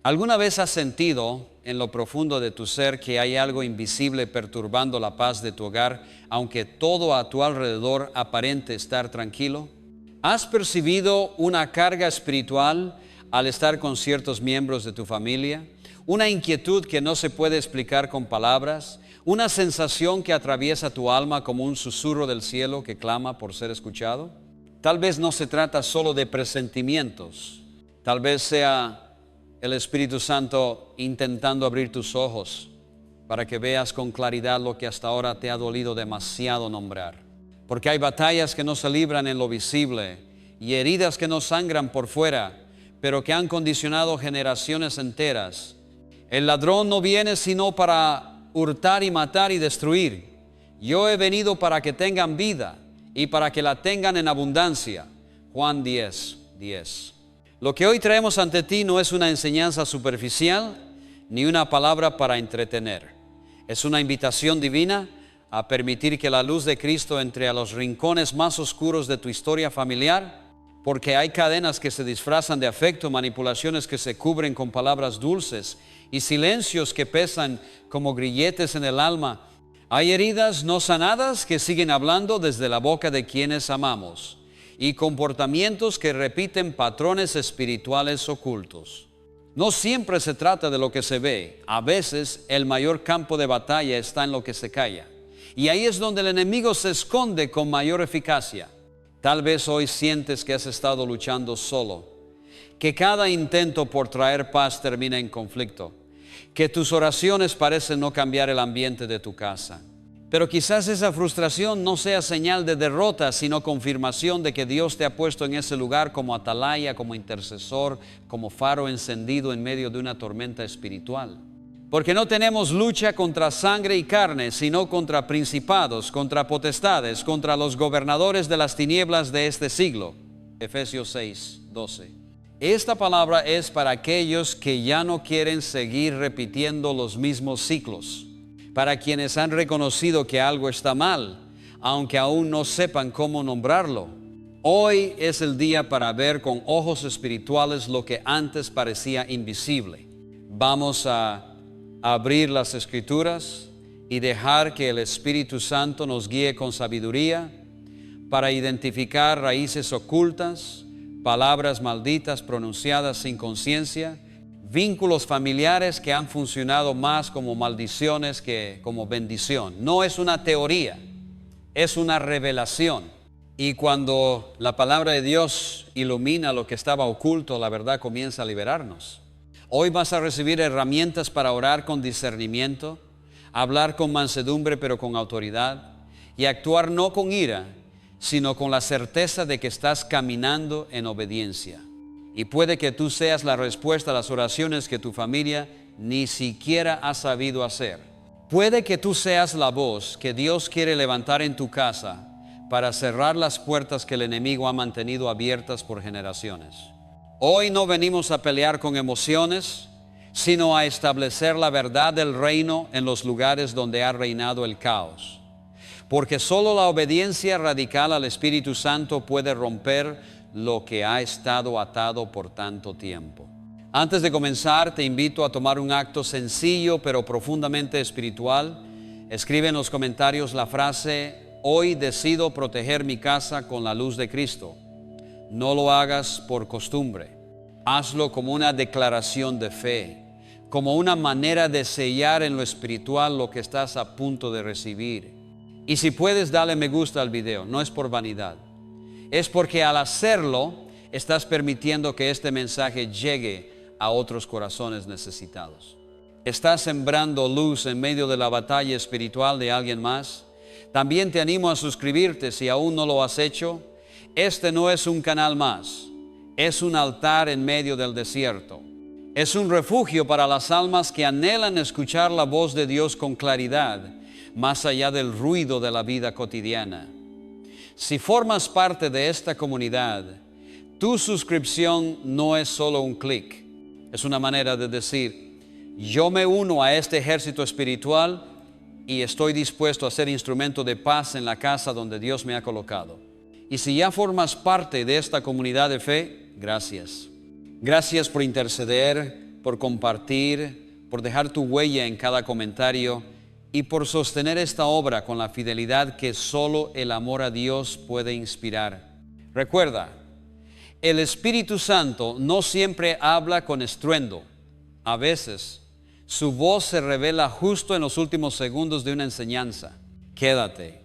¿Alguna vez has sentido en lo profundo de tu ser que hay algo invisible perturbando la paz de tu hogar, aunque todo a tu alrededor aparente estar tranquilo? ¿Has percibido una carga espiritual al estar con ciertos miembros de tu familia? ¿Una inquietud que no se puede explicar con palabras? ¿Una sensación que atraviesa tu alma como un susurro del cielo que clama por ser escuchado? Tal vez no se trata solo de presentimientos. Tal vez sea el Espíritu Santo intentando abrir tus ojos para que veas con claridad lo que hasta ahora te ha dolido demasiado nombrar. Porque hay batallas que no se libran en lo visible y heridas que no sangran por fuera, pero que han condicionado generaciones enteras. El ladrón no viene sino para hurtar y matar y destruir. Yo he venido para que tengan vida y para que la tengan en abundancia. Juan 10:10. Lo que hoy traemos ante ti no es una enseñanza superficial ni una palabra para entretener. Es una invitación divina a permitir que la luz de Cristo entre a los rincones más oscuros de tu historia familiar, porque hay cadenas que se disfrazan de afecto, manipulaciones que se cubren con palabras dulces y silencios que pesan como grilletes en el alma. Hay heridas no sanadas que siguen hablando desde la boca de quienes amamos y comportamientos que repiten patrones espirituales ocultos. No siempre se trata de lo que se ve. A veces el mayor campo de batalla está en lo que se calla. Y ahí es donde el enemigo se esconde con mayor eficacia. Tal vez hoy sientes que has estado luchando solo, que cada intento por traer paz termina en conflicto, que tus oraciones parecen no cambiar el ambiente de tu casa. Pero quizás esa frustración no sea señal de derrota, sino confirmación de que Dios te ha puesto en ese lugar como atalaya, como intercesor, como faro encendido en medio de una tormenta espiritual. Porque no tenemos lucha contra sangre y carne, sino contra principados, contra potestades, contra los gobernadores de las tinieblas de este siglo. Efesios 6:12. Esta palabra es para aquellos que ya no quieren seguir repitiendo los mismos ciclos, para quienes han reconocido que algo está mal, aunque aún no sepan cómo nombrarlo. Hoy es el día para ver con ojos espirituales lo que antes parecía invisible. Vamos a abrir las Escrituras y dejar que el Espíritu Santo nos guíe con sabiduría para identificar raíces ocultas, palabras malditas pronunciadas sin conciencia, vínculos familiares que han funcionado más como maldiciones que como bendición. No es una teoría, es una revelación. Y cuando la palabra de Dios ilumina lo que estaba oculto, la verdad comienza a liberarnos. Hoy vas a recibir herramientas para orar con discernimiento, hablar con mansedumbre pero con autoridad y actuar no con ira, sino con la certeza de que estás caminando en obediencia. Y puede que tú seas la respuesta a las oraciones que tu familia ni siquiera ha sabido hacer. Puede que tú seas la voz que Dios quiere levantar en tu casa para cerrar las puertas que el enemigo ha mantenido abiertas por generaciones. Hoy no venimos a pelear con emociones, sino a establecer la verdad del reino en los lugares donde ha reinado el caos. Porque solo la obediencia radical al Espíritu Santo puede romper lo que ha estado atado por tanto tiempo. Antes de comenzar, te invito a tomar un acto sencillo pero profundamente espiritual. Escribe en los comentarios la frase: hoy decido proteger mi casa con la luz de Cristo. No lo hagas por costumbre. Hazlo como una declaración de fe, como una manera de sellar en lo espiritual lo que estás a punto de recibir. Y si puedes, dale me gusta al video. No es por vanidad. Es porque al hacerlo, estás permitiendo que este mensaje llegue a otros corazones necesitados. ¿Estás sembrando luz en medio de la batalla espiritual de alguien más? También te animo a suscribirte si aún no lo has hecho. Este no es un canal más, es un altar en medio del desierto. Es un refugio para las almas que anhelan escuchar la voz de Dios con claridad, más allá del ruido de la vida cotidiana. Si formas parte de esta comunidad, tu suscripción no es solo un clic, es una manera de decir: yo me uno a este ejército espiritual y estoy dispuesto a ser instrumento de paz en la casa donde Dios me ha colocado. Y si ya formas parte de esta comunidad de fe, gracias. Gracias por interceder, por compartir, por dejar tu huella en cada comentario y por sostener esta obra con la fidelidad que solo el amor a Dios puede inspirar. Recuerda, el Espíritu Santo no siempre habla con estruendo. A veces, su voz se revela justo en los últimos segundos de una enseñanza. Quédate,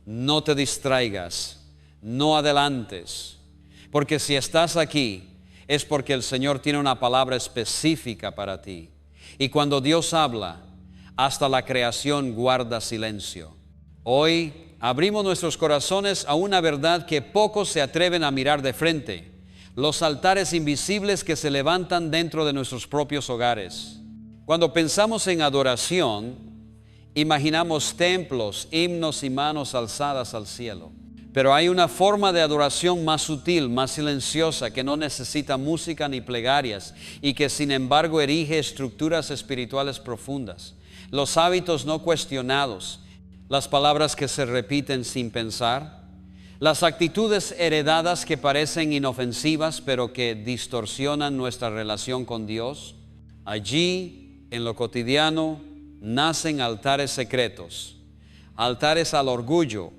no te distraigas, no adelantes, porque si estás aquí es porque el Señor tiene una palabra específica para ti. Y cuando Dios habla, hasta la creación guarda silencio. Hoy abrimos nuestros corazones a una verdad que pocos se atreven a mirar de frente: los altares invisibles que se levantan dentro de nuestros propios hogares. Cuando pensamos en adoración, imaginamos templos, himnos y manos alzadas al cielo. Pero hay una forma de adoración más sutil, más silenciosa, que no necesita música ni plegarias y que sin embargo erige estructuras espirituales profundas. Los hábitos no cuestionados, las palabras que se repiten sin pensar, las actitudes heredadas que parecen inofensivas pero que distorsionan nuestra relación con Dios. Allí, en lo cotidiano, nacen altares secretos, altares al orgullo,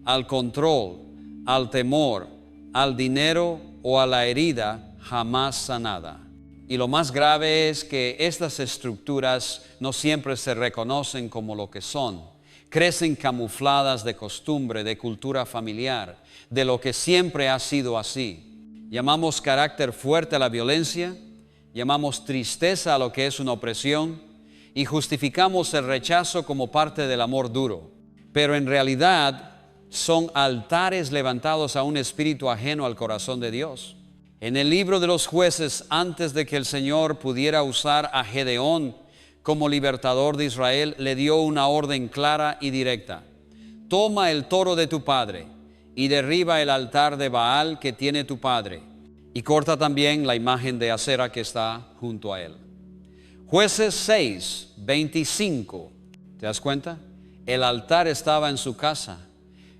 al control, al temor, al dinero o a la herida jamás sanada. Y lo más grave es que estas estructuras no siempre se reconocen como lo que son. Crecen camufladas de costumbre, de cultura familiar, de lo que siempre ha sido así. Llamamos carácter fuerte a la violencia, llamamos tristeza a lo que es una opresión y justificamos el rechazo como parte del amor duro. Pero en realidad son altares levantados a un espíritu ajeno al corazón de Dios. En el libro de los Jueces, antes de que el Señor pudiera usar a Gedeón como libertador de Israel, le dio una orden clara y directa: toma el toro de tu padre y derriba el altar de Baal que tiene tu padre, y corta también la imagen de acera que está junto a él. Jueces 6, 25. ¿Te das cuenta? El altar estaba en su casa,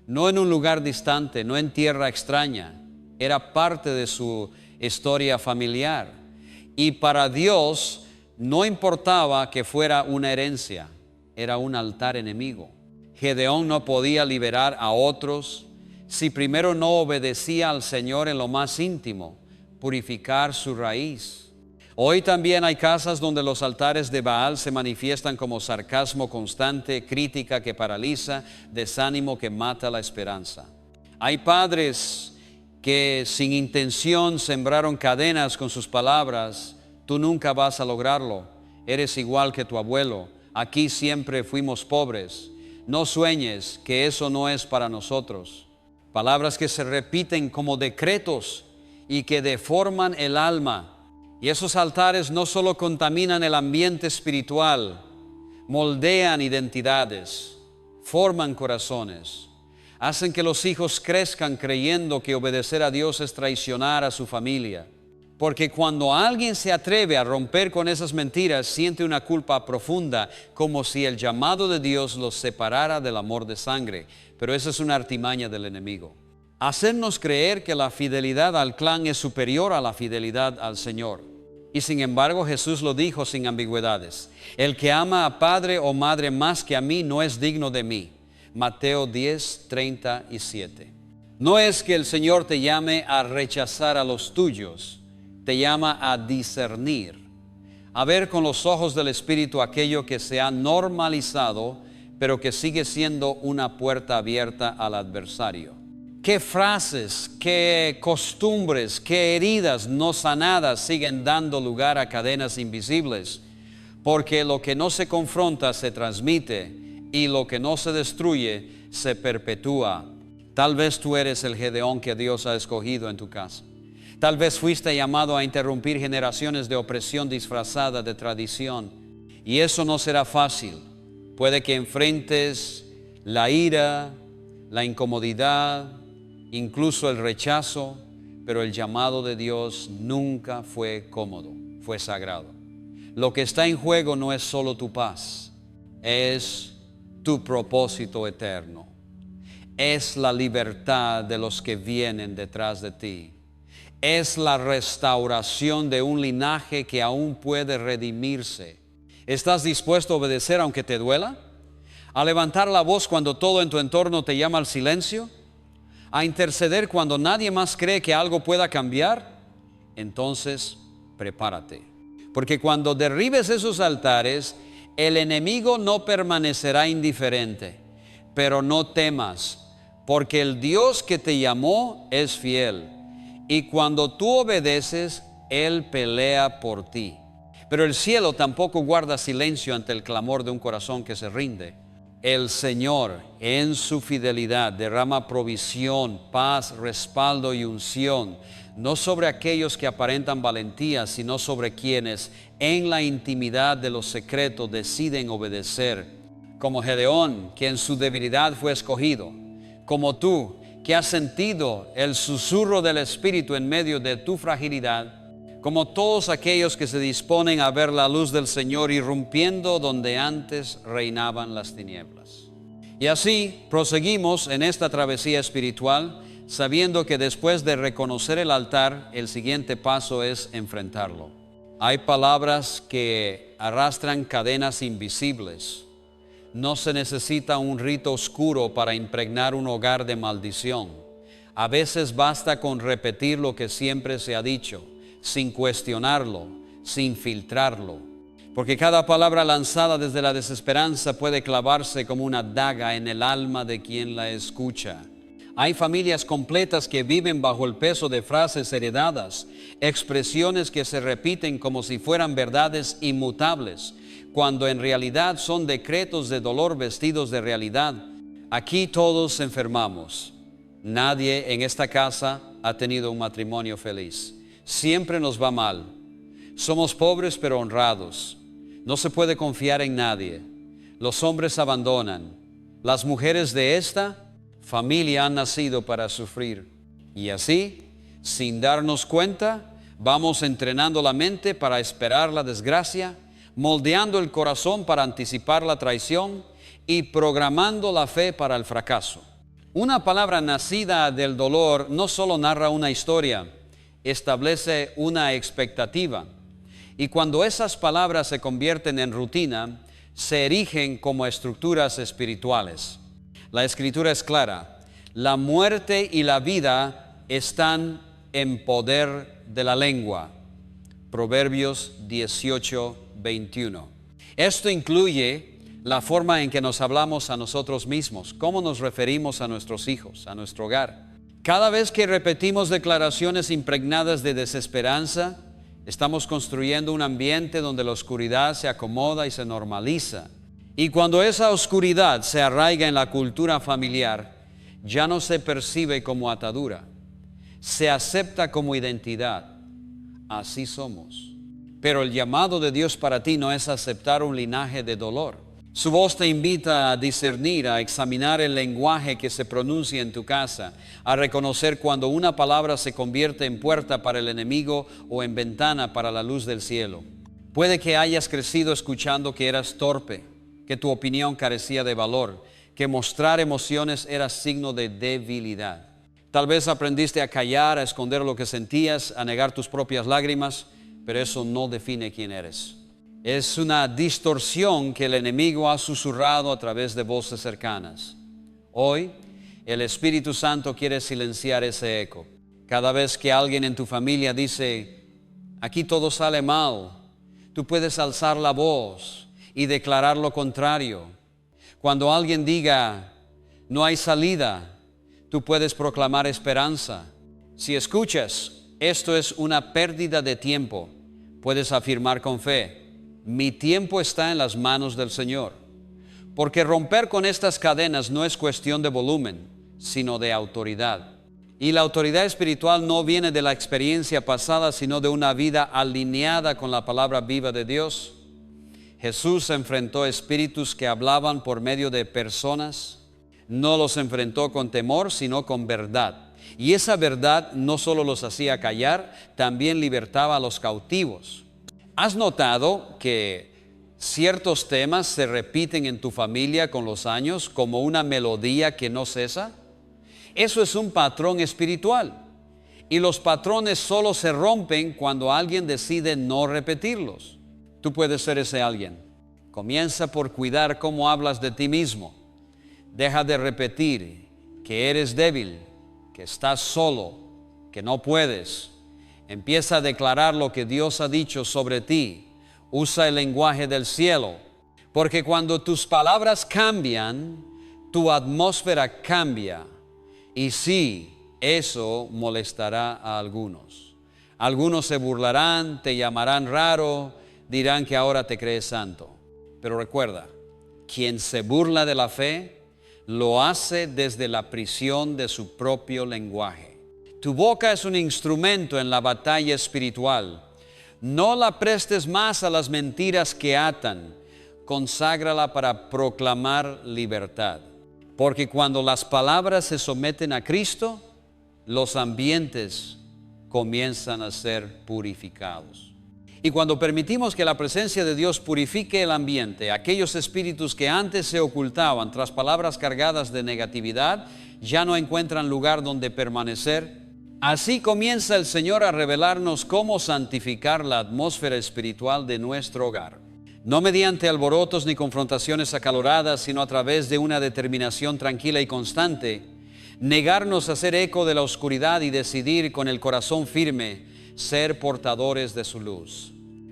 no en un lugar distante, no en tierra extraña. Era parte de su historia familiar. Y para Dios no importaba que fuera una herencia, era un altar enemigo. Gedeón no podía liberar a otros si primero no obedecía al Señor en lo más íntimo, purificar su raíz. Hoy también hay casas donde los altares de Baal se manifiestan como sarcasmo constante, crítica que paraliza, desánimo que mata la esperanza. Hay padres que sin intención sembraron cadenas con sus palabras: tú nunca vas a lograrlo, eres igual que tu abuelo, aquí siempre fuimos pobres, no sueñes que eso no es para nosotros. Palabras que se repiten como decretos y que deforman el alma. Y esos altares no solo contaminan el ambiente espiritual, moldean identidades, forman corazones, hacen que los hijos crezcan creyendo que obedecer a Dios es traicionar a su familia. Porque cuando alguien se atreve a romper con esas mentiras, siente una culpa profunda, como si el llamado de Dios los separara del amor de sangre. Pero esa es una artimaña del enemigo. Hacernos creer que la fidelidad al clan es superior a la fidelidad al Señor. Y sin embargo Jesús lo dijo sin ambigüedades: el que ama a padre o madre más que a mí no es digno de mí. Mateo 10:37. No es que el Señor te llame a rechazar a los tuyos, te llama a discernir, a ver con los ojos del Espíritu aquello que se ha normalizado, pero que sigue siendo una puerta abierta al adversario. ¿Qué frases, qué costumbres, qué heridas no sanadas siguen dando lugar a cadenas invisibles? Porque lo que no se confronta se transmite y lo que no se destruye se perpetúa. Tal vez tú eres el Gedeón que Dios ha escogido en tu casa. Tal vez fuiste llamado a interrumpir generaciones de opresión disfrazada de tradición. Y eso no será fácil. Puede que enfrentes la ira, la incomodidad, incluso el rechazo, pero el llamado de Dios nunca fue cómodo, fue sagrado. Lo que está en juego no es solo tu paz, es tu propósito eterno. Es la libertad de los que vienen detrás de ti. es la restauración de un linaje que aún puede redimirse. ¿Estás dispuesto a obedecer aunque te duela? ¿A levantar la voz cuando todo en tu entorno te llama al silencio? ¿A interceder cuando nadie más cree que algo pueda cambiar? Entonces, prepárate. Porque cuando derribes esos altares, el enemigo no permanecerá indiferente. Pero no temas, porque el Dios que te llamó es fiel. Y cuando tú obedeces, Él pelea por ti. Pero el cielo tampoco guarda silencio ante el clamor de un corazón que se rinde. El Señor, en su fidelidad, derrama provisión, paz, respaldo y unción, no sobre aquellos que aparentan valentía, sino sobre quienes en la intimidad de los secretos deciden obedecer. Como Gedeón, que en su debilidad fue escogido. Como tú, que has sentido el susurro del Espíritu en medio de tu fragilidad. Como todos aquellos que se disponen a ver la luz del Señor irrumpiendo donde antes reinaban las tinieblas. Y así proseguimos en esta travesía espiritual, sabiendo que después de reconocer el altar, el siguiente paso es enfrentarlo. Hay palabras que arrastran cadenas invisibles. No se necesita un rito oscuro para impregnar un hogar de maldición. A veces basta con repetir lo que siempre se ha dicho, sin cuestionarlo, sin filtrarlo. Porque cada palabra lanzada desde la desesperanza puede clavarse como una daga en el alma de quien la escucha. Hay familias completas que viven bajo el peso de frases heredadas, expresiones que se repiten como si fueran verdades inmutables, cuando en realidad son decretos de dolor vestidos de realidad. Aquí todos enfermamos. Nadie en esta casa ha tenido un matrimonio feliz. Siempre nos va mal. Somos pobres pero honrados. No se puede confiar en nadie. Los hombres abandonan. Las mujeres de esta familia han nacido para sufrir. Y así, sin darnos cuenta, vamos entrenando la mente para esperar la desgracia, moldeando el corazón para anticipar la traición y programando la fe para el fracaso. Una palabra nacida del dolor no solo narra una historia, establece una expectativa. Y cuando esas palabras se convierten en rutina, se erigen como estructuras espirituales. La Escritura es clara: la muerte y la vida están en poder de la lengua. Proverbios 18:21. Esto incluye la forma en que nos hablamos a nosotros mismos, cómo nos referimos a nuestros hijos, a nuestro hogar. Cada vez que repetimos declaraciones impregnadas de desesperanza, estamos construyendo un ambiente donde la oscuridad se acomoda y se normaliza. Y cuando esa oscuridad se arraiga en la cultura familiar, ya no se percibe como atadura, se acepta como identidad. Así somos. Pero el llamado de Dios para ti no es aceptar un linaje de dolor. Su voz te invita a discernir, a examinar el lenguaje que se pronuncia en tu casa, a reconocer cuando una palabra se convierte en puerta para el enemigo o en ventana para la luz del cielo. Puede que hayas crecido escuchando que eras torpe, que tu opinión carecía de valor, que mostrar emociones era signo de debilidad. Tal vez aprendiste a callar, a esconder lo que sentías, a negar tus propias lágrimas, pero eso no define quién eres. Es una distorsión que el enemigo ha susurrado a través de voces cercanas. Hoy, el Espíritu Santo quiere silenciar ese eco. Cada vez que alguien en tu familia dice: aquí todo sale mal, tú puedes alzar la voz y declarar lo contrario. Cuando alguien diga: no hay salida, tú puedes proclamar esperanza. Si escuchas: esto es una pérdida de tiempo, puedes afirmar con fe: mi tiempo está en las manos del Señor. Porque romper con estas cadenas no es cuestión de volumen, sino de autoridad. Y la autoridad espiritual no viene de la experiencia pasada, sino de una vida alineada con la palabra viva de Dios. Jesús enfrentó espíritus que hablaban por medio de personas. No los enfrentó con temor, sino con verdad. Y esa verdad no solo los hacía callar, también libertaba a los cautivos. ¿Has notado que ciertos temas se repiten en tu familia con los años como una melodía que no cesa? Eso es un patrón espiritual. Y los patrones solo se rompen cuando alguien decide no repetirlos. Tú puedes ser ese alguien. Comienza por cuidar cómo hablas de ti mismo. Deja de repetir que eres débil, que estás solo, que no puedes. Empieza a declarar lo que Dios ha dicho sobre ti. Usa el lenguaje del cielo. Porque cuando tus palabras cambian, tu atmósfera cambia. Y sí, eso molestará a algunos. Algunos se burlarán, te llamarán raro, dirán que ahora te crees santo. Pero recuerda, quien se burla de la fe, lo hace desde la prisión de su propio lenguaje. Tu boca es un instrumento en la batalla espiritual. No la prestes más a las mentiras que atan. Conságrala para proclamar libertad. Porque cuando las palabras se someten a Cristo, los ambientes comienzan a ser purificados. Y cuando permitimos que la presencia de Dios purifique el ambiente, aquellos espíritus que antes se ocultaban tras palabras cargadas de negatividad, ya no encuentran lugar donde permanecer. Así comienza el Señor a revelarnos cómo santificar la atmósfera espiritual de nuestro hogar. No mediante alborotos ni confrontaciones acaloradas, sino a través de una determinación tranquila y constante, negarnos a hacer eco de la oscuridad y decidir con el corazón firme ser portadores de su luz.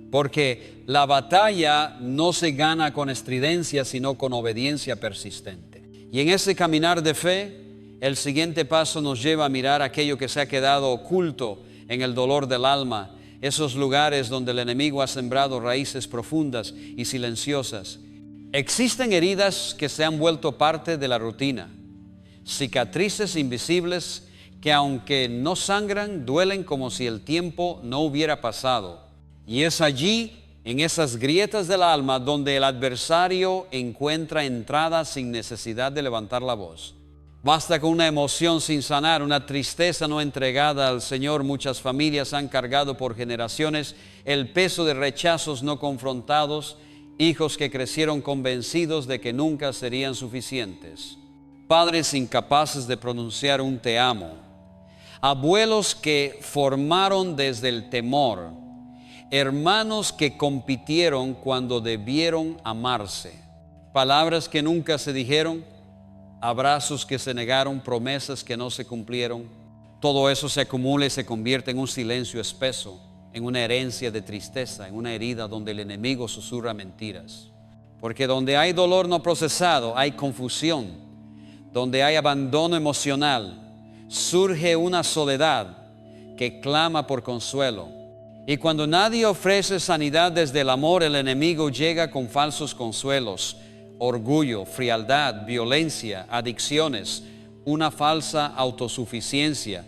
Porque la batalla no se gana con estridencia, sino con obediencia persistente. Y en ese caminar de fe, el siguiente paso nos lleva a mirar aquello que se ha quedado oculto en el dolor del alma, esos lugares donde el enemigo ha sembrado raíces profundas y silenciosas. Existen heridas que se han vuelto parte de la rutina, cicatrices invisibles que aunque no sangran, duelen como si el tiempo no hubiera pasado. Y es allí, en esas grietas del alma, donde el adversario encuentra entrada sin necesidad de levantar la voz. Basta con una emoción sin sanar, una tristeza no entregada al Señor. Muchas familias han cargado por generaciones el peso de rechazos no confrontados, hijos que crecieron convencidos de que nunca serían suficientes, padres incapaces de pronunciar un te amo, abuelos que formaron desde el temor, hermanos que compitieron cuando debieron amarse, palabras que nunca se dijeron, abrazos que se negaron, promesas que no se cumplieron. Todo eso se acumula y se convierte en un silencio espeso, en una herencia de tristeza, en una herida donde el enemigo susurra mentiras. Porque donde hay dolor no procesado, hay confusión. Donde hay abandono emocional, surge una soledad que clama por consuelo. Y cuando nadie ofrece sanidad desde el amor, el enemigo llega con falsos consuelos. Orgullo, frialdad, violencia, adicciones, una falsa autosuficiencia,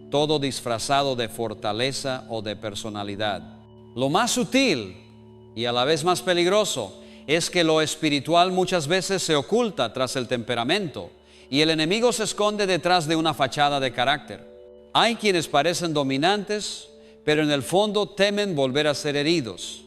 todo disfrazado de fortaleza o de personalidad. Lo más sutil y a la vez más peligroso es que lo espiritual muchas veces se oculta tras el temperamento y el enemigo se esconde detrás de una fachada de carácter. Hay quienes parecen dominantes, pero en el fondo temen volver a ser heridos.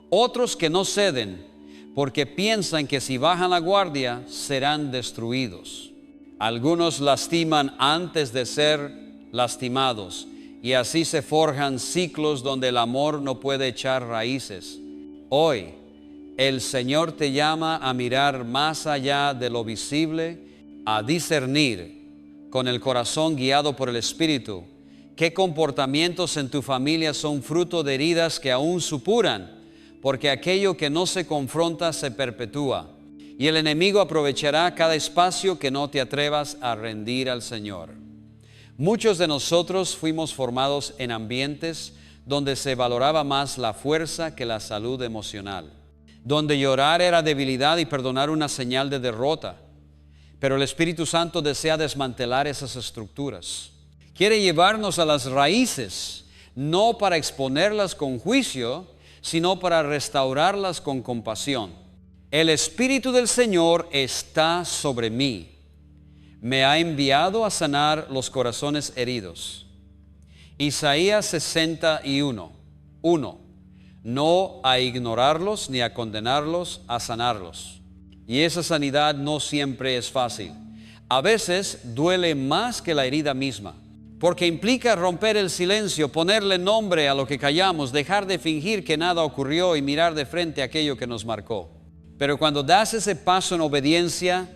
Otros que no ceden porque piensan que si bajan la guardia serán destruidos. Algunos lastiman antes de ser lastimados y así se forjan ciclos donde el amor no puede echar raíces. Hoy el Señor te llama a mirar más allá de lo visible, a discernir con el corazón guiado por el Espíritu qué comportamientos en tu familia son fruto de heridas que aún supuran, porque aquello que no se confronta se perpetúa, y el enemigo aprovechará cada espacio que no te atrevas a rendir al Señor. Muchos de nosotros fuimos formados en ambientes donde se valoraba más la fuerza que la salud emocional, donde llorar era debilidad y perdonar una señal de derrota. Pero el Espíritu Santo desea desmantelar esas estructuras. Quiere llevarnos a las raíces, no para exponerlas con juicio, sino para restaurarlas con compasión. El Espíritu del Señor está sobre mí. Me ha enviado a sanar los corazones heridos. Isaías 61, 1. No a ignorarlos ni a condenarlos, a sanarlos. Y esa sanidad no siempre es fácil. A veces duele más que la herida misma, porque implica romper el silencio, ponerle nombre a lo que callamos, dejar de fingir que nada ocurrió y mirar de frente aquello que nos marcó. Pero cuando das ese paso en obediencia,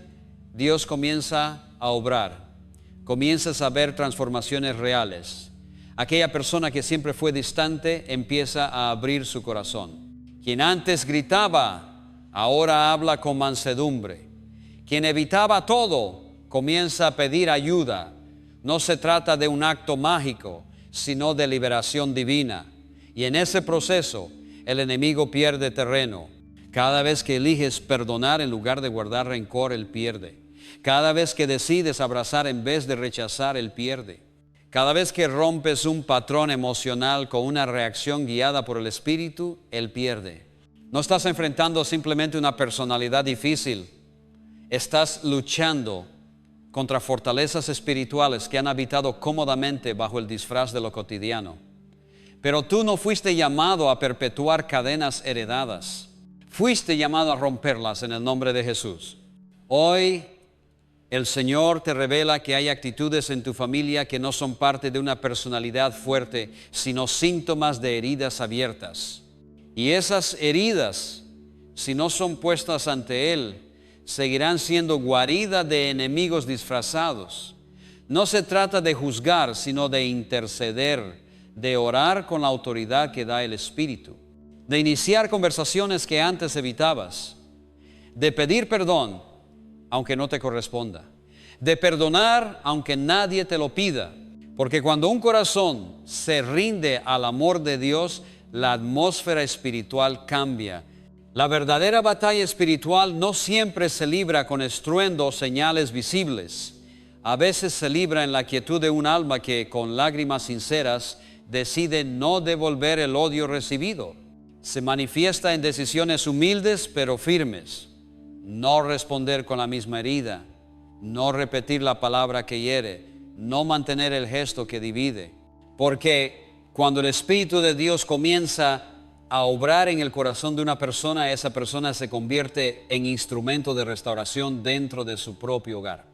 Dios comienza a obrar, comienzas a ver transformaciones reales. Aquella persona que siempre fue distante empieza a abrir su corazón. Quien antes gritaba, ahora habla con mansedumbre. Quien evitaba todo, comienza a pedir ayuda. No se trata de un acto mágico, sino de liberación divina. Y en ese proceso, el enemigo pierde terreno. Cada vez que eliges perdonar en lugar de guardar rencor, él pierde. Cada vez que decides abrazar en vez de rechazar, él pierde. Cada vez que rompes un patrón emocional con una reacción guiada por el Espíritu, él pierde. No estás enfrentando simplemente una personalidad difícil. Estás luchando contra fortalezas espirituales que han habitado cómodamente bajo el disfraz de lo cotidiano. Pero tú no fuiste llamado a perpetuar cadenas heredadas. Fuiste llamado a romperlas en el nombre de Jesús. Hoy el Señor te revela que hay actitudes en tu familia que no son parte de una personalidad fuerte, sino síntomas de heridas abiertas. Y esas heridas, si no son puestas ante Él, seguirán siendo guarida de enemigos disfrazados. No se trata de juzgar, sino de interceder, de orar con la autoridad que da el Espíritu, de iniciar conversaciones que antes evitabas, de pedir perdón, aunque no te corresponda, de perdonar aunque nadie te lo pida, porque cuando un corazón se rinde al amor de Dios, la atmósfera espiritual cambia. La verdadera batalla espiritual no siempre se libra con estruendo o señales visibles. A veces se libra en la quietud de un alma que con lágrimas sinceras decide no devolver el odio recibido. Se manifiesta en decisiones humildes pero firmes. No responder con la misma herida, no repetir la palabra que hiere, no mantener el gesto que divide. Porque cuando el Espíritu de Dios comienza a obrar en el corazón de una persona, esa persona se convierte en instrumento de restauración dentro de su propio hogar.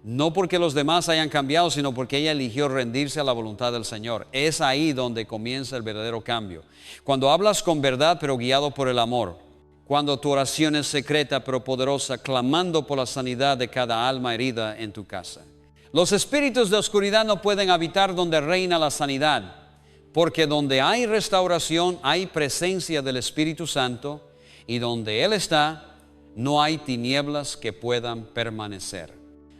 No porque los demás hayan cambiado, sino porque ella eligió rendirse a la voluntad del Señor. Es ahí donde comienza el verdadero cambio. Cuando hablas con verdad, pero guiado por el amor. Cuando tu oración es secreta, pero poderosa, clamando por la sanidad de cada alma herida en tu casa. Los espíritus de oscuridad no pueden habitar donde reina la sanidad. Porque donde hay restauración, hay presencia del Espíritu Santo, y donde Él está, no hay tinieblas que puedan permanecer.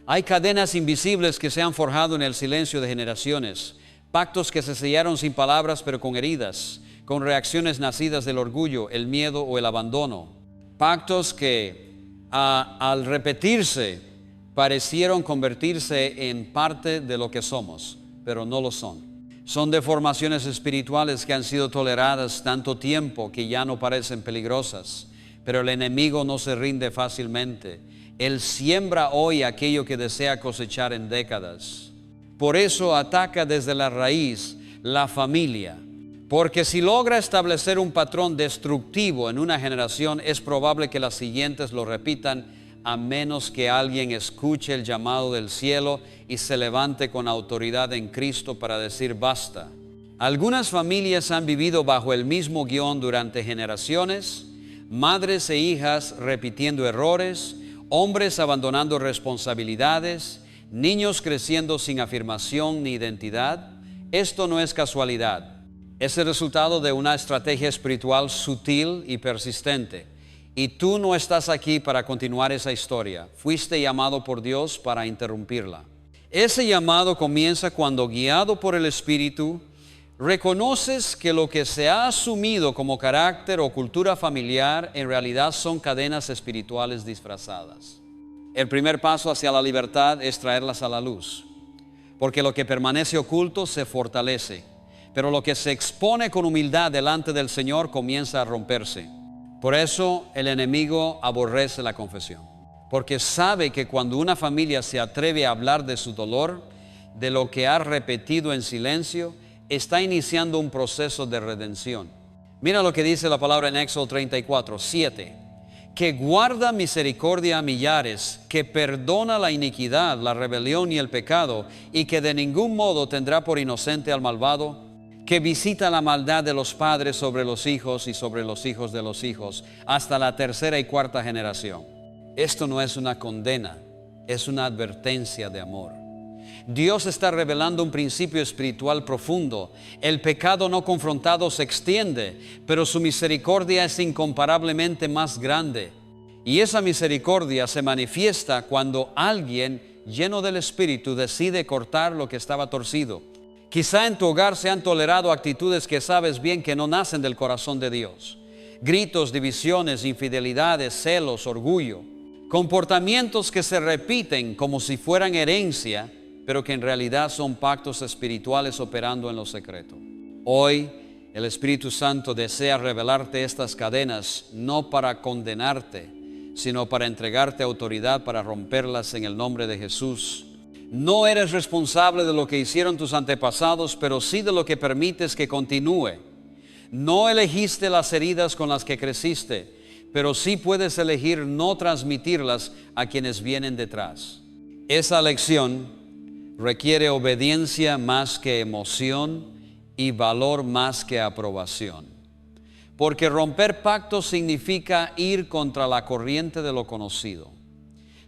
Hay cadenas invisibles que se han forjado en el silencio de generaciones, pactos que se sellaron sin palabras pero con heridas, con reacciones nacidas del orgullo, el miedo o el abandono. Pactos que al repetirse parecieron convertirse en parte de lo que somos, pero no lo son. Son deformaciones espirituales que han sido toleradas tanto tiempo que ya no parecen peligrosas. Pero el enemigo no se rinde fácilmente. Él siembra hoy aquello que desea cosechar en décadas. Por eso ataca desde la raíz la familia. Porque si logra establecer un patrón destructivo en una generación, es probable que las siguientes lo repitan, a menos que alguien escuche el llamado del cielo y se levante con autoridad en Cristo para decir basta. Algunas familias han vivido bajo el mismo guión durante generaciones, madres e hijas repitiendo errores, hombres abandonando responsabilidades, niños creciendo sin afirmación ni identidad. Esto no es casualidad, es el resultado de una estrategia espiritual sutil y persistente. Y tú no estás aquí para continuar esa historia. Fuiste llamado por Dios para interrumpirla. Ese llamado comienza cuando, guiado por el Espíritu, reconoces que lo que se ha asumido como carácter o cultura familiar en realidad son cadenas espirituales disfrazadas. El primer paso hacia la libertad es traerlas a la luz. Porque lo que permanece oculto se fortalece. Pero lo que se expone con humildad delante del Señor comienza a romperse. Por eso el enemigo aborrece la confesión, porque sabe que cuando una familia se atreve a hablar de su dolor, de lo que ha repetido en silencio, está iniciando un proceso de redención. Mira lo que dice la palabra en Éxodo 34:7. que guarda misericordia a millares, que perdona la iniquidad, la rebelión y el pecado, y que de ningún modo tendrá por inocente al malvado, que visita la maldad de los padres sobre los hijos y sobre los hijos de los hijos, hasta la tercera y cuarta generación. Esto no es una condena, es una advertencia de amor. Dios está revelando un principio espiritual profundo. El pecado no confrontado se extiende, pero su misericordia es incomparablemente más grande. Y esa misericordia se manifiesta cuando alguien lleno del Espíritu decide cortar lo que estaba torcido. Quizá en tu hogar se han tolerado actitudes que sabes bien que no nacen del corazón de Dios. Gritos, divisiones, infidelidades, celos, orgullo. Comportamientos que se repiten como si fueran herencia, pero que en realidad son pactos espirituales operando en lo secreto. Hoy el Espíritu Santo desea revelarte estas cadenas, no para condenarte, sino para entregarte autoridad para romperlas en el nombre de Jesús. No eres responsable de lo que hicieron tus antepasados, pero sí de lo que permites que continúe. No elegiste las heridas con las que creciste, pero sí puedes elegir no transmitirlas a quienes vienen detrás. Esa lección requiere obediencia más que emoción y valor más que aprobación. Porque romper pactos significa ir contra la corriente de lo conocido.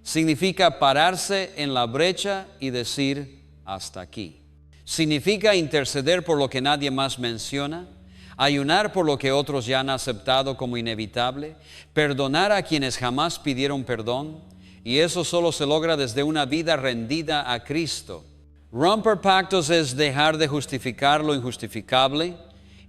Significa pararse en la brecha y decir hasta aquí. Significa interceder por lo que nadie más menciona, ayunar por lo que otros ya han aceptado como inevitable, perdonar a quienes jamás pidieron perdón. Y eso solo se logra desde una vida rendida a Cristo. Romper pactos es dejar de justificar lo injustificable,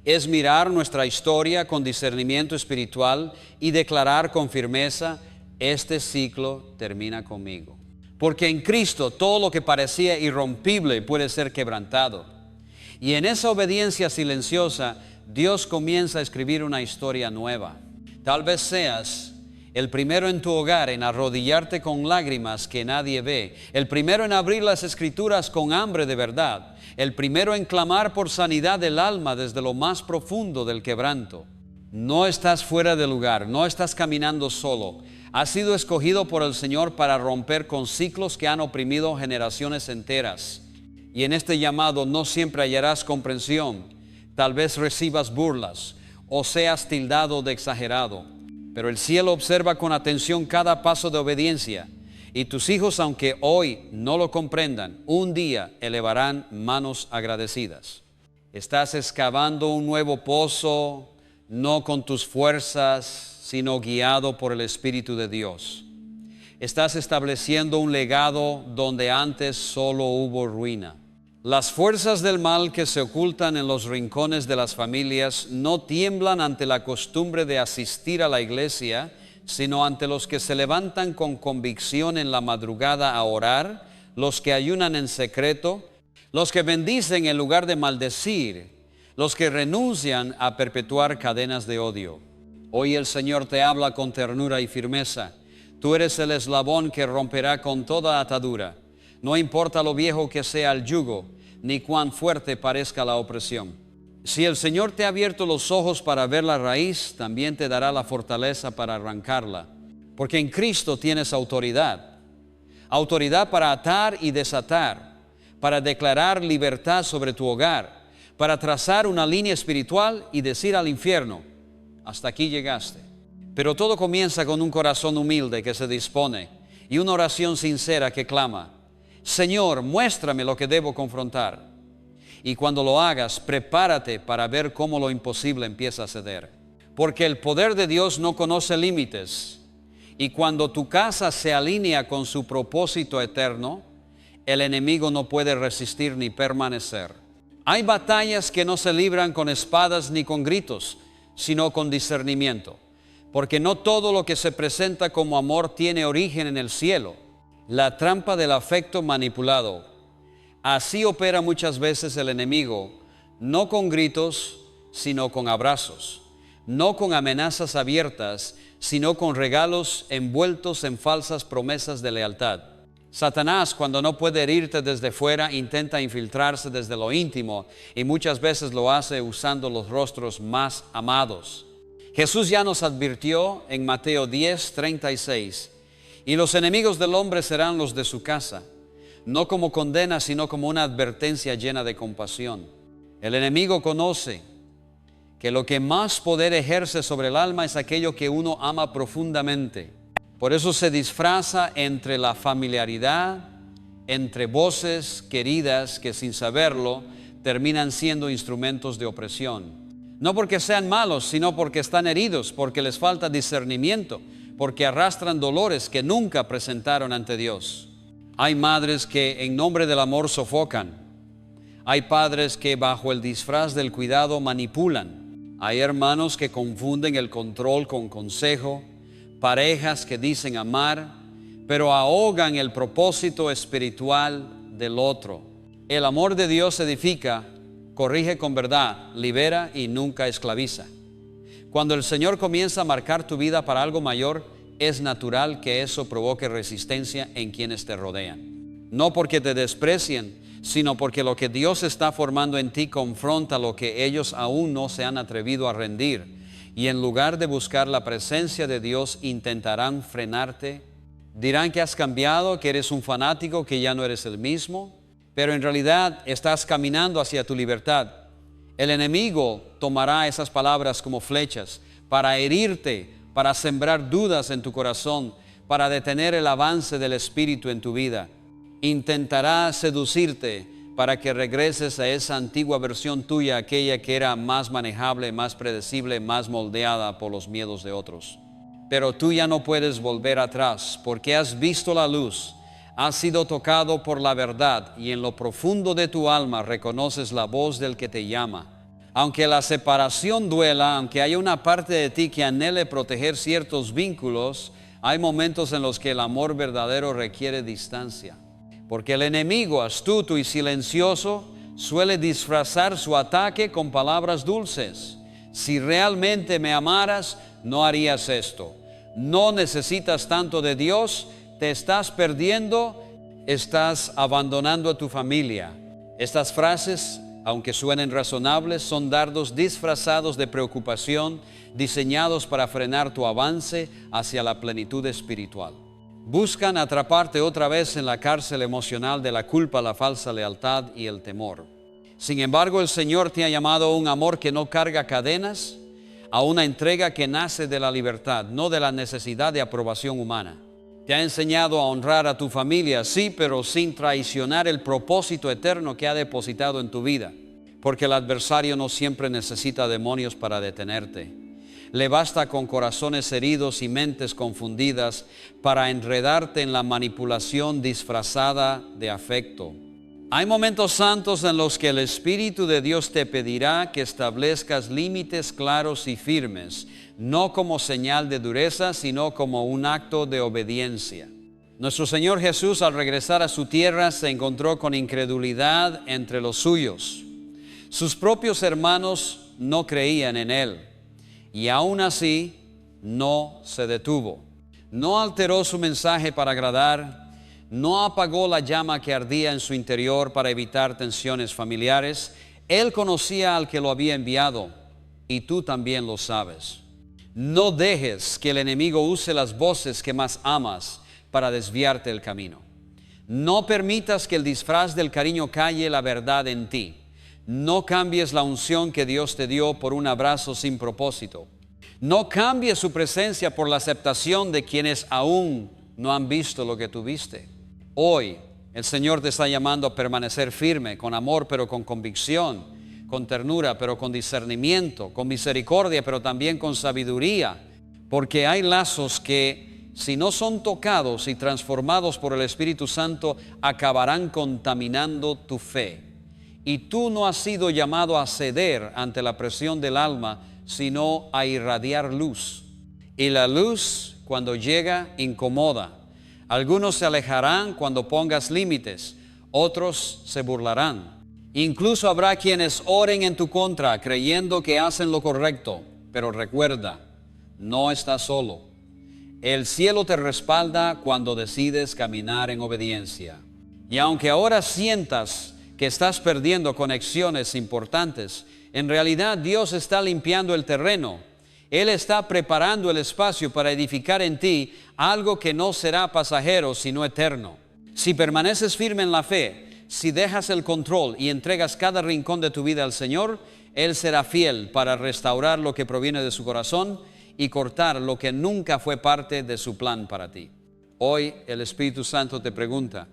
es mirar nuestra historia con discernimiento espiritual y declarar con firmeza: este ciclo termina conmigo. Porque en Cristo todo lo que parecía irrompible puede ser quebrantado. Y en esa obediencia silenciosa, Dios comienza a escribir una historia nueva. Tal vez seas el primero en tu hogar en arrodillarte con lágrimas que nadie ve. El primero en abrir las Escrituras con hambre de verdad. El primero en clamar por sanidad del alma desde lo más profundo del quebranto. No estás fuera de lugar, no estás caminando solo. Has sido escogido por el Señor para romper con ciclos que han oprimido generaciones enteras. Y en este llamado no siempre hallarás comprensión. Tal vez recibas burlas o seas tildado de exagerado. Pero el cielo observa con atención cada paso de obediencia, y tus hijos, aunque hoy no lo comprendan, un día elevarán manos agradecidas. Estás excavando un nuevo pozo, no con tus fuerzas, sino guiado por el Espíritu de Dios. Estás estableciendo un legado donde antes solo hubo ruina. Las fuerzas del mal que se ocultan en los rincones de las familias no tiemblan ante la costumbre de asistir a la iglesia, sino ante los que se levantan con convicción en la madrugada a orar, los que ayunan en secreto, los que bendicen en lugar de maldecir, los que renuncian a perpetuar cadenas de odio. Hoy el Señor te habla con ternura y firmeza. Tú eres el eslabón que romperá con toda atadura. No importa lo viejo que sea el yugo, ni cuán fuerte parezca la opresión. Si el Señor te ha abierto los ojos para ver la raíz, también te dará la fortaleza para arrancarla. Porque en Cristo tienes autoridad. Autoridad para atar y desatar, para declarar libertad sobre tu hogar, para trazar una línea espiritual y decir al infierno: hasta aquí llegaste. Pero todo comienza con un corazón humilde que se dispone y una oración sincera que clama: Señor, muéstrame lo que debo confrontar. Y cuando lo hagas, prepárate para ver cómo lo imposible empieza a ceder. Porque el poder de Dios no conoce límites. Y cuando tu casa se alinea con su propósito eterno, el enemigo no puede resistir ni permanecer. Hay batallas que no se libran con espadas ni con gritos, sino con discernimiento. Porque no todo lo que se presenta como amor tiene origen en el cielo. La trampa del afecto manipulado. Así opera muchas veces el enemigo, no con gritos, sino con abrazos, no con amenazas abiertas, sino con regalos envueltos en falsas promesas de lealtad. Satanás, cuando no puede herirte desde fuera, intenta infiltrarse desde lo íntimo y muchas veces lo hace usando los rostros más amados. Jesús ya nos advirtió en Mateo 10:36, y los enemigos del hombre serán los de su casa, no como condena, sino como una advertencia llena de compasión. El enemigo conoce que lo que más poder ejerce sobre el alma es aquello que uno ama profundamente. Por eso se disfraza entre la familiaridad, entre voces queridas que sin saberlo terminan siendo instrumentos de opresión. No porque sean malos, sino porque están heridos, porque les falta discernimiento, porque arrastran dolores que nunca presentaron ante Dios. Hay madres que en nombre del amor sofocan. Hay padres que bajo el disfraz del cuidado manipulan. Hay hermanos que confunden el control con consejo. Parejas que dicen amar, pero ahogan el propósito espiritual del otro. El amor de Dios edifica, corrige con verdad, libera y nunca esclaviza. Cuando el Señor comienza a marcar tu vida para algo mayor, es natural que eso provoque resistencia en quienes te rodean. No porque te desprecien, sino porque lo que Dios está formando en ti confronta lo que ellos aún no se han atrevido a rendir. Y en lugar de buscar la presencia de Dios, intentarán frenarte. Dirán que has cambiado, que eres un fanático, que ya no eres el mismo. Pero en realidad estás caminando hacia tu libertad. El enemigo tomará esas palabras como flechas para herirte, para sembrar dudas en tu corazón, para detener el avance del Espíritu en tu vida. Intentará seducirte para que regreses a esa antigua versión tuya, aquella que era más manejable, más predecible, más moldeada por los miedos de otros. Pero tú ya no puedes volver atrás, porque has visto la luz. Has sido tocado por la verdad y en lo profundo de tu alma reconoces la voz del que te llama. Aunque la separación duela, aunque haya una parte de ti que anhele proteger ciertos vínculos, hay momentos en los que el amor verdadero requiere distancia. Porque el enemigo, astuto y silencioso, suele disfrazar su ataque con palabras dulces. Si realmente me amaras, no harías esto. No necesitas tanto de Dios. Te estás perdiendo, estás abandonando a tu familia. Estas frases, aunque suenen razonables, son dardos disfrazados de preocupación, diseñados para frenar tu avance hacia la plenitud espiritual. Buscan atraparte otra vez en la cárcel emocional de la culpa, la falsa lealtad y el temor. Sin embargo, el Señor te ha llamado a un amor que no carga cadenas, a una entrega que nace de la libertad, no de la necesidad de aprobación humana. Te ha enseñado a honrar a tu familia, sí, pero sin traicionar el propósito eterno que ha depositado en tu vida. Porque el adversario no siempre necesita demonios para detenerte. Le basta con corazones heridos y mentes confundidas para enredarte en la manipulación disfrazada de afecto. Hay momentos santos en los que el Espíritu de Dios te pedirá que establezcas límites claros y firmes, no como señal de dureza, sino como un acto de obediencia. Nuestro Señor Jesús, al regresar a su tierra, se encontró con incredulidad entre los suyos. Sus propios hermanos no creían en Él, y aún así no se detuvo. No alteró su mensaje para agradar, no apagó la llama que ardía en su interior para evitar tensiones familiares. Él conocía al que lo había enviado, y tú también lo sabes. No dejes que el enemigo use las voces que más amas para desviarte del camino. No permitas que el disfraz del cariño calle la verdad en ti. No cambies la unción que Dios te dio por un abrazo sin propósito. No cambies su presencia por la aceptación de quienes aún no han visto lo que tú viste. Hoy el Señor te está llamando a permanecer firme, con amor pero con convicción, con ternura pero con discernimiento, con misericordia pero también con sabiduría, porque hay lazos que si no son tocados y transformados por el Espíritu Santo acabarán contaminando tu fe. Y tú no has sido llamado a ceder ante la presión del alma, sino a irradiar luz. Y la luz, cuando llega, incomoda. Algunos se alejarán cuando pongas límites, otros se burlarán. Incluso habrá quienes oren en tu contra, creyendo que hacen lo correcto. Pero recuerda, no estás solo. El cielo te respalda cuando decides caminar en obediencia. Y aunque ahora sientas que estás perdiendo conexiones importantes, en realidad Dios está limpiando el terreno Él está preparando el espacio para edificar en ti algo que no será pasajero, sino eterno. Si permaneces firme en la fe, si dejas el control y entregas cada rincón de tu vida al Señor, Él será fiel para restaurar lo que proviene de su corazón y cortar lo que nunca fue parte de su plan para ti. Hoy el Espíritu Santo te pregunta,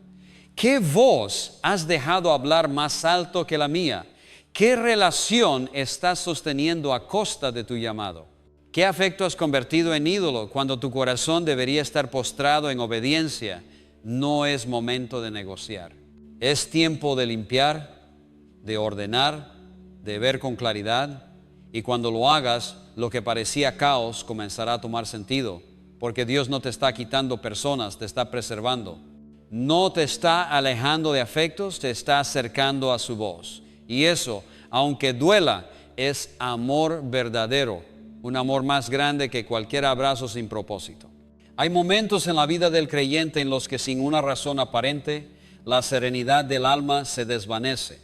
¿qué voz has dejado hablar más alto que la mía? ¿Qué relación estás sosteniendo a costa de tu llamado? ¿Qué afecto has convertido en ídolo cuando tu corazón debería estar postrado en obediencia? No es momento de negociar. Es tiempo de limpiar, de ordenar, de ver con claridad. Y cuando lo hagas, lo que parecía caos comenzará a tomar sentido. Porque Dios no te está quitando personas, te está preservando. No te está alejando de afectos, te está acercando a su voz. Y eso, aunque duela, es amor verdadero. Un amor más grande que cualquier abrazo sin propósito. Hay momentos en la vida del creyente en los que sin una razón aparente, la serenidad del alma se desvanece.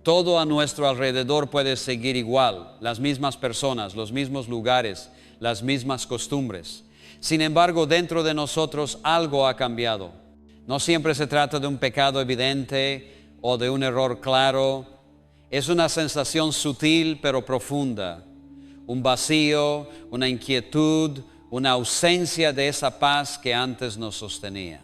Todo a nuestro alrededor puede seguir igual, las mismas personas, los mismos lugares, las mismas costumbres. Sin embargo, dentro de nosotros algo ha cambiado. No siempre se trata de un pecado evidente o de un error claro. Es una sensación sutil pero profunda. Un vacío, una inquietud, una ausencia de esa paz que antes nos sostenía.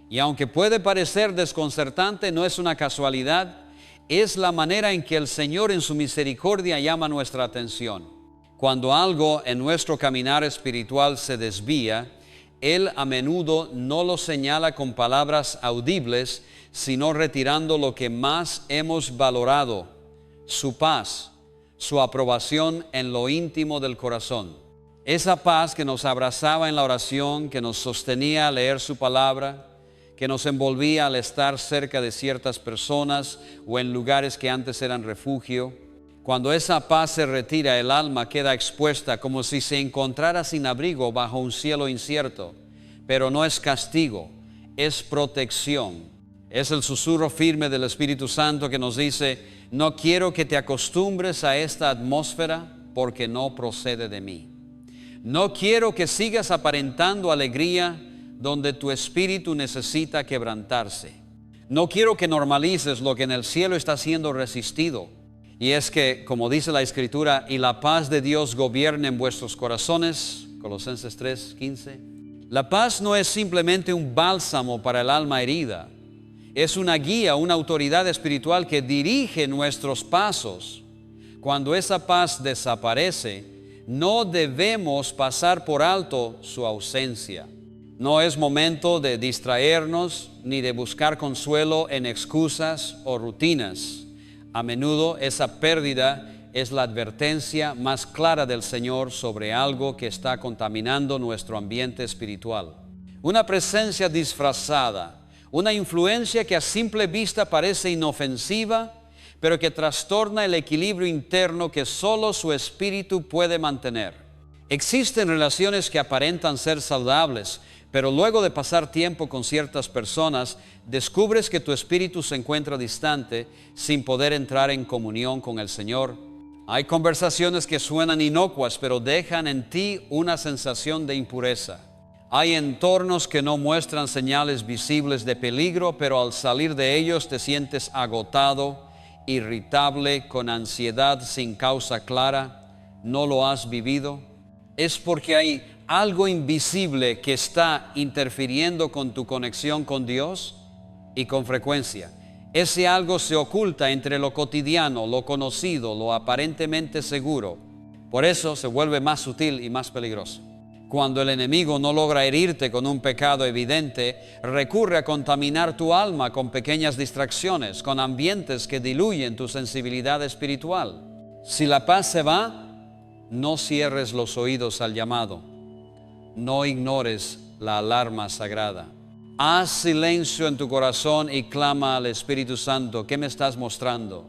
Y aunque puede parecer desconcertante, no es una casualidad, es la manera en que el Señor en su misericordia llama nuestra atención. Cuando algo en nuestro caminar espiritual se desvía, Él a menudo no lo señala con palabras audibles, sino retirando lo que más hemos valorado, su paz, su aprobación en lo íntimo del corazón. Esa paz que nos abrazaba en la oración, que nos sostenía al leer su palabra, que nos envolvía al estar cerca de ciertas personas o en lugares que antes eran refugio. Cuando esa paz se retira, el alma queda expuesta como si se encontrara sin abrigo bajo un cielo incierto. Pero no es castigo, es protección. Es el susurro firme del Espíritu Santo que nos dice, no quiero que te acostumbres a esta atmósfera porque no procede de mí. No quiero que sigas aparentando alegría donde tu espíritu necesita quebrantarse. No quiero que normalices lo que en el cielo está siendo resistido. Y es que, como dice la Escritura, y la paz de Dios gobierne en vuestros corazones, Colosenses 3:15. La paz no es simplemente un bálsamo para el alma herida. Es una guía, una autoridad espiritual que dirige nuestros pasos. Cuando esa paz desaparece, no debemos pasar por alto su ausencia. No es momento de distraernos ni de buscar consuelo en excusas o rutinas. A menudo esa pérdida es la advertencia más clara del Señor sobre algo que está contaminando nuestro ambiente espiritual. Una presencia disfrazada, una influencia que a simple vista parece inofensiva, pero que trastorna el equilibrio interno que solo su espíritu puede mantener. Existen relaciones que aparentan ser saludables, pero luego de pasar tiempo con ciertas personas, descubres que tu espíritu se encuentra distante sin poder entrar en comunión con el Señor. Hay conversaciones que suenan inocuas, pero dejan en ti una sensación de impureza. Hay entornos que no muestran señales visibles de peligro, pero al salir de ellos te sientes agotado, irritable, con ansiedad sin causa clara. ¿No lo has vivido? Es porque hay algo invisible que está interfiriendo con tu conexión con Dios, y con frecuencia ese algo se oculta entre lo cotidiano, lo conocido, lo aparentemente seguro. Por eso se vuelve más sutil y más peligroso. Cuando el enemigo no logra herirte con un pecado evidente, recurre a contaminar tu alma con pequeñas distracciones, con ambientes que diluyen tu sensibilidad espiritual. Si la paz se va, no cierres los oídos al llamado. No ignores la alarma sagrada. Haz silencio en tu corazón y clama al Espíritu Santo. ¿Qué me estás mostrando?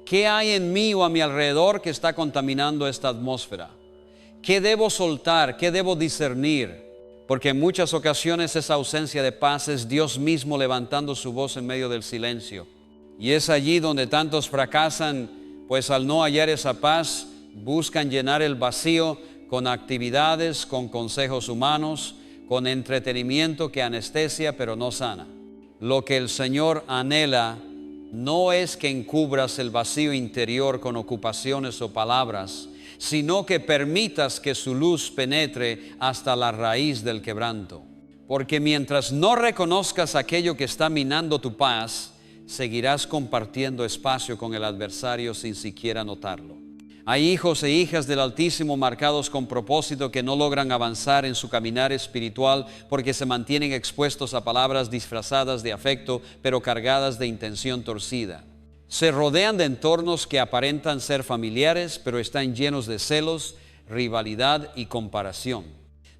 ¿Qué hay en mí o a mi alrededor que está contaminando esta atmósfera? ¿Qué debo soltar? ¿Qué debo discernir? Porque en muchas ocasiones esa ausencia de paz es Dios mismo levantando su voz en medio del silencio. Y es allí donde tantos fracasan, pues al no hallar esa paz, buscan llenar el vacío con actividades, con consejos humanos, con entretenimiento que anestesia pero no sana. Lo que el Señor anhela no es que encubras el vacío interior con ocupaciones o palabras, sino que permitas que su luz penetre hasta la raíz del quebranto. Porque mientras no reconozcas aquello que está minando tu paz, seguirás compartiendo espacio con el adversario sin siquiera notarlo. Hay hijos e hijas del Altísimo marcados con propósito que no logran avanzar en su caminar espiritual porque se mantienen expuestos a palabras disfrazadas de afecto, pero cargadas de intención torcida. Se rodean de entornos que aparentan ser familiares, pero están llenos de celos, rivalidad y comparación.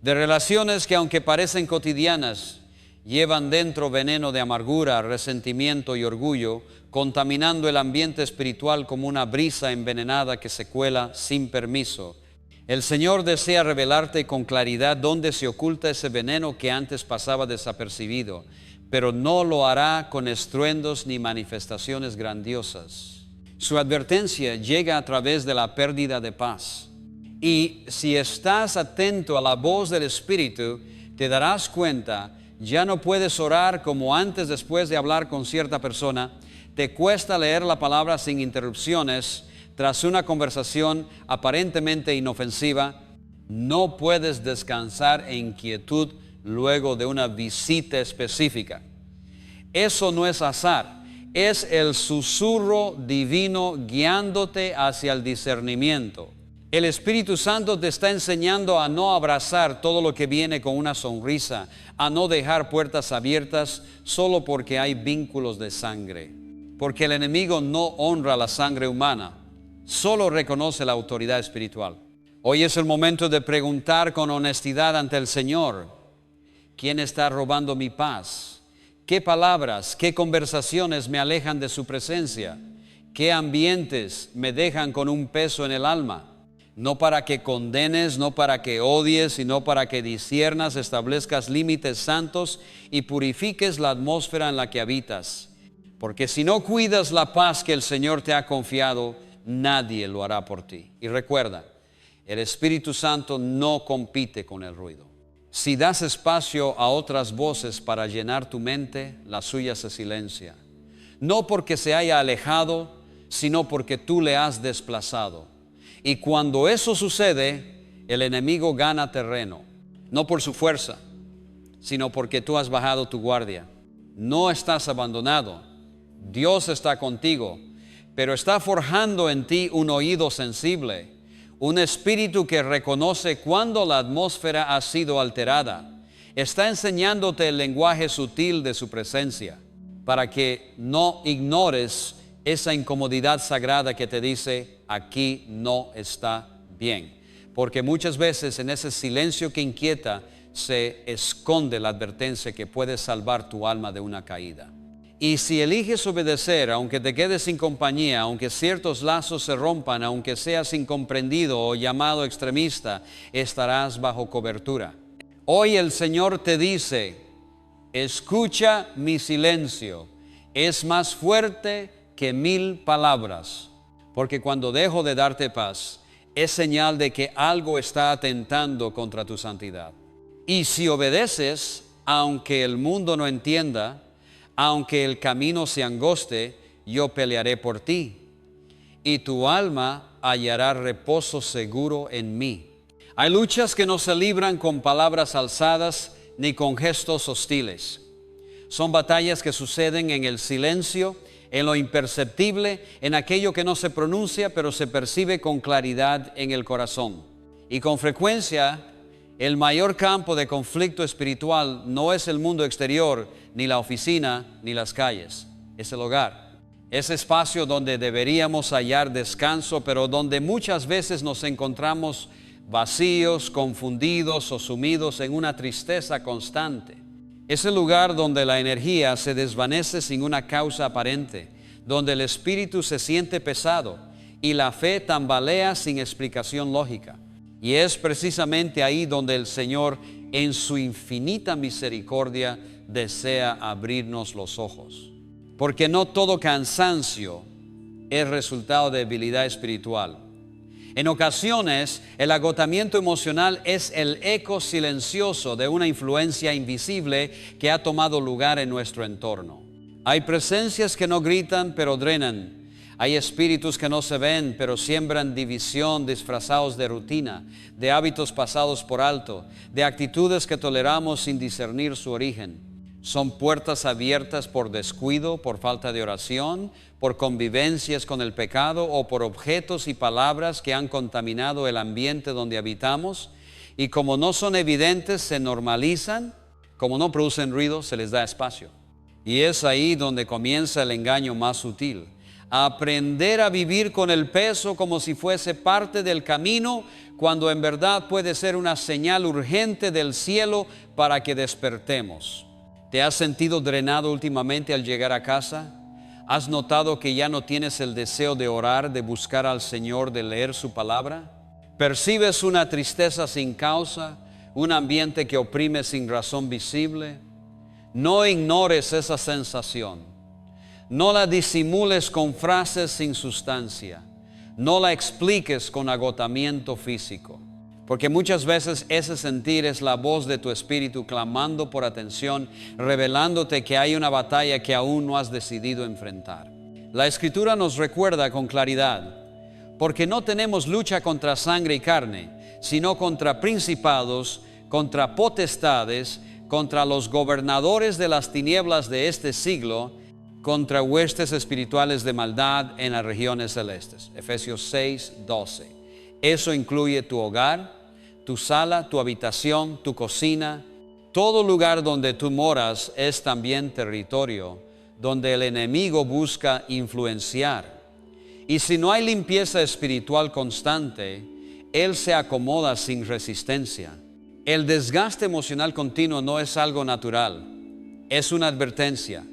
De relaciones que, aunque parecen cotidianas, llevan dentro veneno de amargura, resentimiento y orgullo, contaminando el ambiente espiritual como una brisa envenenada que se cuela sin permiso. El Señor desea revelarte con claridad dónde se oculta ese veneno que antes pasaba desapercibido, pero no lo hará con estruendos ni manifestaciones grandiosas. Su advertencia llega a través de la pérdida de paz. Y si estás atento a la voz del Espíritu, te darás cuenta, ya no puedes orar como antes después de hablar con cierta persona. Te cuesta leer la palabra sin interrupciones tras una conversación aparentemente inofensiva. No puedes descansar en quietud luego de una visita específica. Eso no es azar, es el susurro divino guiándote hacia el discernimiento. El Espíritu Santo te está enseñando a no abrazar todo lo que viene con una sonrisa, a no dejar puertas abiertas solo porque hay vínculos de sangre. Porque el enemigo no honra la sangre humana, solo reconoce la autoridad espiritual. Hoy es el momento de preguntar con honestidad ante el Señor: ¿quién está robando mi paz? ¿Qué palabras, qué conversaciones me alejan de su presencia? ¿Qué ambientes me dejan con un peso en el alma? No para que condenes, no para que odies, sino para que disciernas, establezcas límites santos y purifiques la atmósfera en la que habitas. Porque si no cuidas la paz que el Señor te ha confiado, nadie lo hará por ti. Y recuerda, el Espíritu Santo no compite con el ruido. Si das espacio a otras voces para llenar tu mente, la suya se silencia. No porque se haya alejado, sino porque tú le has desplazado. Y cuando eso sucede, el enemigo gana terreno, no por su fuerza, sino porque tú has bajado tu guardia. No estás abandonado, Dios está contigo, pero está forjando en ti un oído sensible, un espíritu que reconoce cuando la atmósfera ha sido alterada. Está enseñándote el lenguaje sutil de su presencia, para que no ignores esa incomodidad sagrada que te dice: aquí no está bien. Porque muchas veces en ese silencio que inquieta se esconde la advertencia que puede salvar tu alma de una caída. Y si eliges obedecer, aunque te quedes sin compañía, aunque ciertos lazos se rompan, aunque seas incomprendido o llamado extremista, estarás bajo cobertura. Hoy el Señor te dice: escucha mi silencio, es más fuerte que 1000 palabras. Porque cuando dejo de darte paz, es señal de que algo está atentando contra tu santidad. Y si obedeces, aunque el mundo no entienda, aunque el camino se angoste, yo pelearé por ti, y tu alma hallará reposo seguro en mí. Hay luchas que no se libran con palabras alzadas ni con gestos hostiles. Son batallas que suceden en el silencio, en lo imperceptible, en aquello que no se pronuncia, pero se percibe con claridad en el corazón. Y con frecuencia, el mayor campo de conflicto espiritual no es el mundo exterior, ni la oficina, ni las calles. Es el hogar. Ese espacio donde deberíamos hallar descanso, pero donde muchas veces nos encontramos vacíos, confundidos o sumidos en una tristeza constante. Es el lugar donde la energía se desvanece sin una causa aparente, donde el espíritu se siente pesado y la fe tambalea sin explicación lógica. Y es precisamente ahí donde el Señor, en su infinita misericordia, desea abrirnos los ojos. Porque no todo cansancio es resultado de debilidad espiritual. En ocasiones, el agotamiento emocional es el eco silencioso de una influencia invisible que ha tomado lugar en nuestro entorno. Hay presencias que no gritan, pero drenan. Hay espíritus que no se ven, pero siembran división disfrazados de rutina, de hábitos pasados por alto, de actitudes que toleramos sin discernir su origen. Son puertas abiertas por descuido, por falta de oración, por convivencias con el pecado o por objetos y palabras que han contaminado el ambiente donde habitamos. Y como no son evidentes, se normalizan. Como no producen ruido, se les da espacio. Y es ahí donde comienza el engaño más sutil. Aprender a vivir con el peso como si fuese parte del camino, cuando en verdad puede ser una señal urgente del cielo para que despertemos. ¿Te has sentido drenado últimamente al llegar a casa? ¿Has notado que ya no tienes el deseo de orar, de buscar al Señor, de leer su palabra? ¿Percibes una tristeza sin causa, un ambiente que oprime sin razón visible? No ignores esa sensación. No la disimules con frases sin sustancia. No la expliques con agotamiento físico. Porque muchas veces ese sentir es la voz de tu espíritu clamando por atención, revelándote que hay una batalla que aún no has decidido enfrentar. La Escritura nos recuerda con claridad, porque no tenemos lucha contra sangre y carne, sino contra principados, contra potestades, contra los gobernadores de las tinieblas de este siglo, contra huestes espirituales de maldad en las regiones celestes. Efesios 6:12. Eso incluye tu hogar, tu sala, tu habitación, tu cocina. Todo lugar donde tú moras es también territorio donde el enemigo busca influenciar. Y si no hay limpieza espiritual constante, él se acomoda sin resistencia. El desgaste emocional continuo no es algo natural, es una advertencia.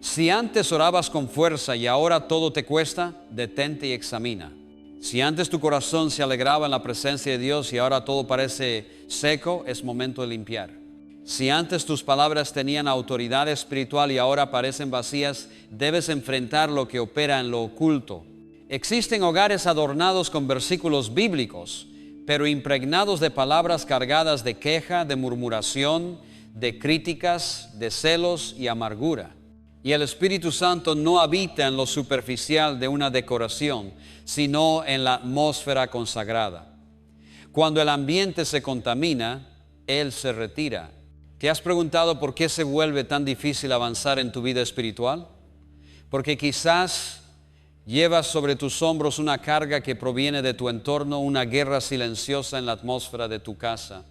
Si antes orabas con fuerza y ahora todo te cuesta, detente y examina. Si antes tu corazón se alegraba en la presencia de Dios y ahora todo parece seco, es momento de limpiar. Si antes tus palabras tenían autoridad espiritual y ahora parecen vacías, debes enfrentar lo que opera en lo oculto. Existen hogares adornados con versículos bíblicos, pero impregnados de palabras cargadas de queja, de murmuración, de críticas, de celos y amargura. Y el Espíritu Santo no habita en lo superficial de una decoración, sino en la atmósfera consagrada. Cuando el ambiente se contamina, Él se retira. ¿Te has preguntado por qué se vuelve tan difícil avanzar en tu vida espiritual? Porque quizás llevas sobre tus hombros una carga que proviene de tu entorno, una guerra silenciosa en la atmósfera de tu casa.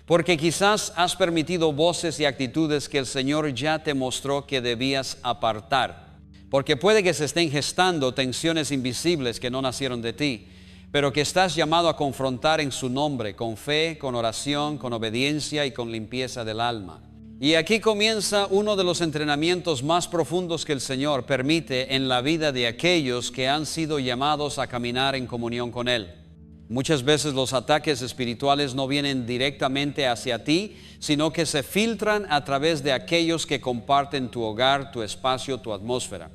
Porque quizás has permitido voces y actitudes que el Señor ya te mostró que debías apartar. Porque puede que se estén gestando tensiones invisibles que no nacieron de ti, pero que estás llamado a confrontar en su nombre, con fe, con oración, con obediencia y con limpieza del alma. Y aquí comienza uno de los entrenamientos más profundos que el Señor permite en la vida de aquellos que han sido llamados a caminar en comunión con Él. Muchas veces los ataques espirituales no vienen directamente hacia ti, sino que se filtran a través de aquellos que comparten tu hogar, tu espacio, tu atmósfera.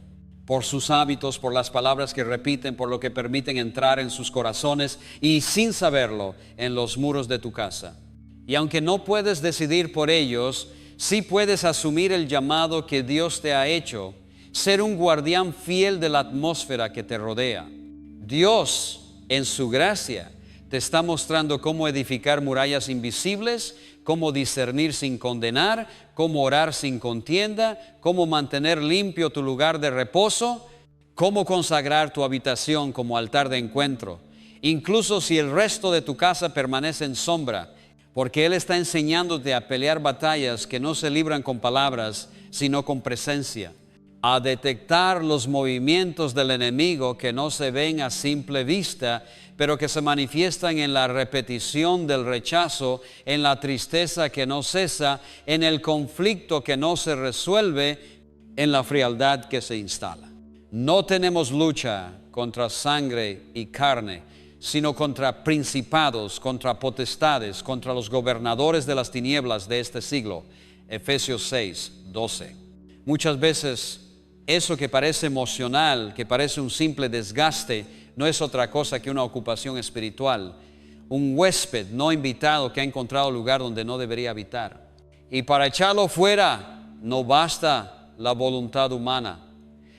Por sus hábitos, por las palabras que repiten, por lo que permiten entrar en sus corazones y sin saberlo en los muros de tu casa. Y aunque no puedes decidir por ellos, sí puedes asumir el llamado que Dios te ha hecho, ser un guardián fiel de la atmósfera que te rodea. Dios, en su gracia, te está mostrando cómo edificar murallas invisibles, cómo discernir sin condenar, cómo orar sin contienda, cómo mantener limpio tu lugar de reposo, cómo consagrar tu habitación como altar de encuentro, incluso si el resto de tu casa permanece en sombra, porque Él está enseñándote a pelear batallas que no se libran con palabras, sino con presencia. A detectar los movimientos del enemigo que no se ven a simple vista, pero que se manifiestan en la repetición del rechazo, en la tristeza que no cesa, en el conflicto que no se resuelve, en la frialdad que se instala. No tenemos lucha contra sangre y carne, sino contra principados, contra potestades, contra los gobernadores de las tinieblas de este siglo. Efesios 6:12. Muchas veces eso que parece emocional, que parece un simple desgaste, no es otra cosa que una ocupación espiritual, un huésped no invitado que ha encontrado lugar donde no debería habitar. Y para echarlo fuera no basta la voluntad humana.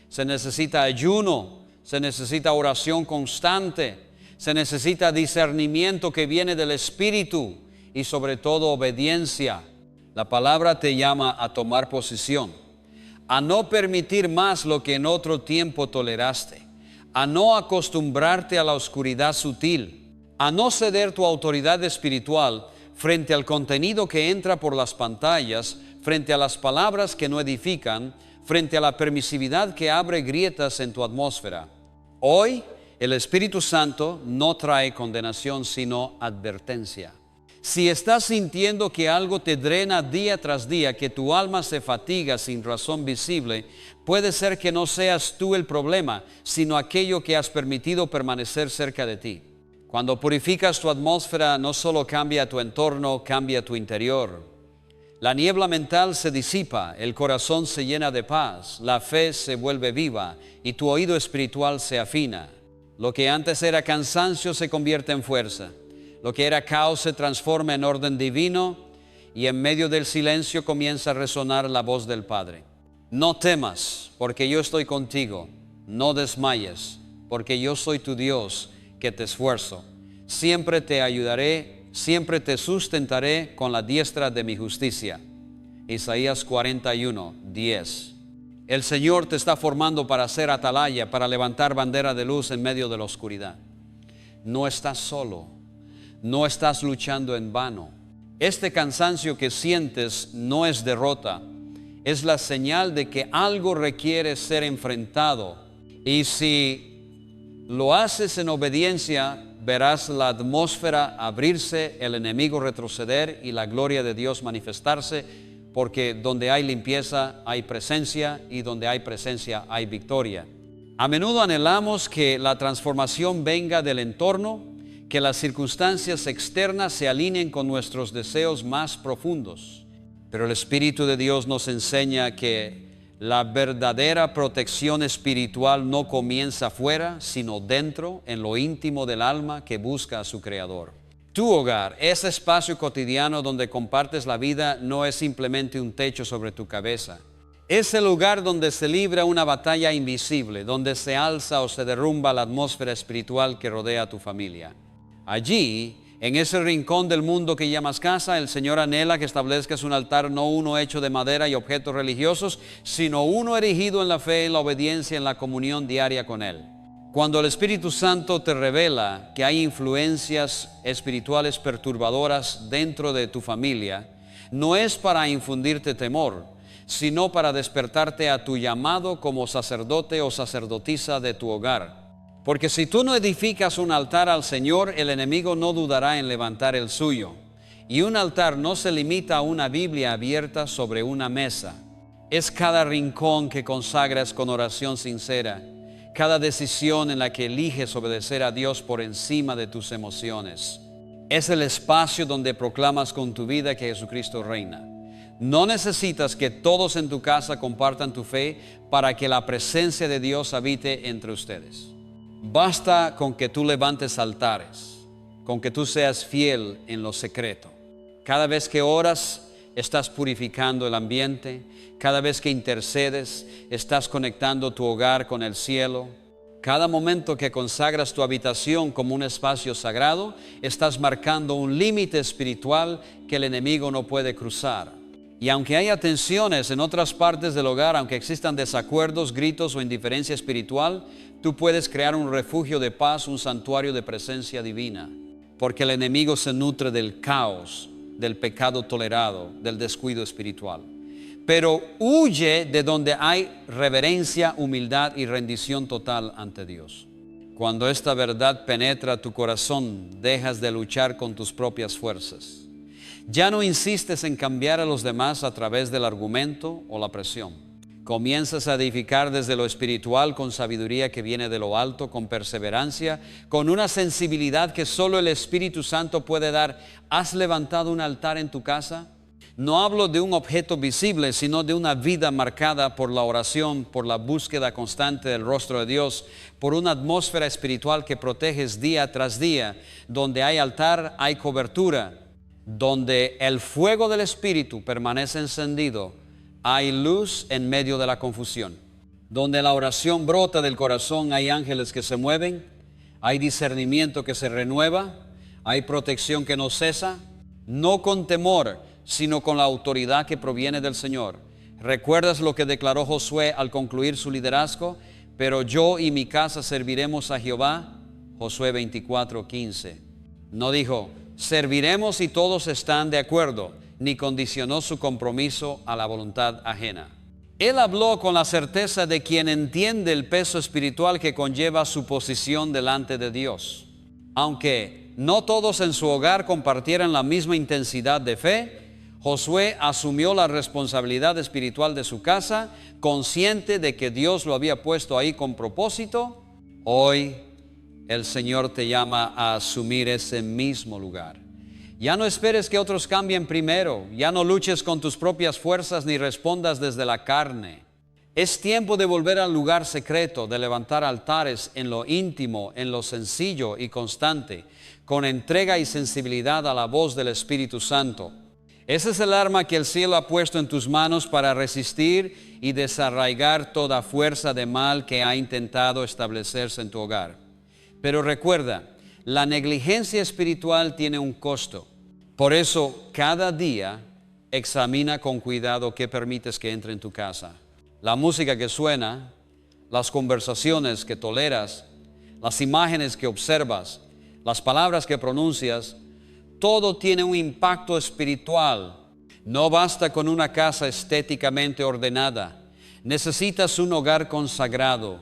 Se necesita ayuno, se necesita oración constante, se necesita discernimiento que viene del Espíritu y sobre todo obediencia. La palabra te llama a tomar posición, a no permitir más lo que en otro tiempo toleraste, a no acostumbrarte a la oscuridad sutil, a no ceder tu autoridad espiritual frente al contenido que entra por las pantallas, frente a las palabras que no edifican, frente a la permisividad que abre grietas en tu atmósfera. Hoy el Espíritu Santo no trae condenación, sino advertencia. Si estás sintiendo que algo te drena día tras día, que tu alma se fatiga sin razón visible, puede ser que no seas tú el problema, sino aquello que has permitido permanecer cerca de ti. Cuando purificas tu atmósfera, no solo cambia tu entorno, cambia tu interior. La niebla mental se disipa, el corazón se llena de paz, la fe se vuelve viva y tu oído espiritual se afina. Lo que antes era cansancio se convierte en fuerza. Lo que era caos se transforma en orden divino y en medio del silencio comienza a resonar la voz del Padre. No temas, porque yo estoy contigo. No desmayes, porque yo soy tu Dios, que te esfuerzo. Siempre te ayudaré, siempre te sustentaré con la diestra de mi justicia. Isaías 41:10. El Señor te está formando para ser atalaya, para levantar bandera de luz en medio de la oscuridad. No estás solo, no estás luchando en vano. Este cansancio que sientes no es derrota, es la señal de que algo requiere ser enfrentado. Y si lo haces en obediencia, verás la atmósfera abrirse, el enemigo retroceder y la gloria de Dios manifestarse, porque donde hay limpieza hay presencia y donde hay presencia hay victoria. A menudo anhelamos que la transformación venga del entorno, que las circunstancias externas se alineen con nuestros deseos más profundos. Pero el Espíritu de Dios nos enseña que la verdadera protección espiritual no comienza afuera, sino dentro, en lo íntimo del alma que busca a su Creador. Tu hogar, ese espacio cotidiano donde compartes la vida, no es simplemente un techo sobre tu cabeza. Es el lugar donde se libra una batalla invisible, donde se alza o se derrumba la atmósfera espiritual que rodea a tu familia. Allí, en ese rincón del mundo que llamas casa, el Señor anhela que establezcas un altar, no uno hecho de madera y objetos religiosos, sino uno erigido en la fe, en la obediencia, en la comunión diaria con Él. Cuando el Espíritu Santo te revela que hay influencias espirituales perturbadoras dentro de tu familia, no es para infundirte temor, sino para despertarte a tu llamado como sacerdote o sacerdotisa de tu hogar. Porque si tú no edificas un altar al Señor, el enemigo no dudará en levantar el suyo. Y un altar no se limita a una Biblia abierta sobre una mesa. Es cada rincón que consagras con oración sincera, cada decisión en la que eliges obedecer a Dios por encima de tus emociones. Es el espacio donde proclamas con tu vida que Jesucristo reina. No necesitas que todos en tu casa compartan tu fe para que la presencia de Dios habite entre ustedes. Basta con que tú levantes altares, con que tú seas fiel en lo secreto. Cada vez que oras, estás purificando el ambiente. Cada vez que intercedes, estás conectando tu hogar con el cielo. Cada momento que consagras tu habitación como un espacio sagrado, estás marcando un límite espiritual que el enemigo no puede cruzar. Y aunque haya tensiones en otras partes del hogar, aunque existan desacuerdos, gritos o indiferencia espiritual, tú puedes crear un refugio de paz, un santuario de presencia divina. Porque el enemigo se nutre del caos, del pecado tolerado, del descuido espiritual. Pero huye de donde hay reverencia, humildad y rendición total ante Dios. Cuando esta verdad penetra tu corazón, dejas de luchar con tus propias fuerzas. Ya no insistes en cambiar a los demás a través del argumento o la presión. Comienzas a edificar desde lo espiritual con sabiduría que viene de lo alto, con perseverancia, con una sensibilidad que solo el Espíritu Santo puede dar. ¿Has levantado un altar en tu casa? No hablo de un objeto visible, sino de una vida marcada por la oración, por la búsqueda constante del rostro de Dios, por una atmósfera espiritual que proteges día tras día. Donde hay altar, hay cobertura. Donde el fuego del Espíritu permanece encendido, hay luz en medio de la confusión. Donde la oración brota del corazón, hay ángeles que se mueven, hay discernimiento que se renueva, hay protección que no cesa, no con temor, sino con la autoridad que proviene del Señor. ¿Recuerdas lo que declaró Josué al concluir su liderazgo? Pero yo y mi casa serviremos a Jehová. Josué 24:15. No dijo, serviremos y todos están de acuerdo, ni condicionó su compromiso a la voluntad ajena. Él habló con la certeza de quien entiende el peso espiritual que conlleva su posición delante de Dios. Aunque no todos en su hogar compartieran la misma intensidad de fe, Josué asumió la responsabilidad espiritual de su casa, consciente de que Dios lo había puesto ahí con propósito. Hoy el Señor te llama a asumir ese mismo lugar. Ya no esperes que otros cambien primero, ya no luches con tus propias fuerzas ni respondas desde la carne. Es tiempo de volver al lugar secreto, de levantar altares en lo íntimo, en lo sencillo y constante, con entrega y sensibilidad a la voz del Espíritu Santo. Ese es el arma que el cielo ha puesto en tus manos para resistir y desarraigar toda fuerza de mal que ha intentado establecerse en tu hogar. Pero recuerda, la negligencia espiritual tiene un costo. Por eso, cada día examina con cuidado qué permites que entre en tu casa. La música que suena, las conversaciones que toleras, las imágenes que observas, las palabras que pronuncias, todo tiene un impacto espiritual. No basta con una casa estéticamente ordenada. Necesitas un hogar consagrado.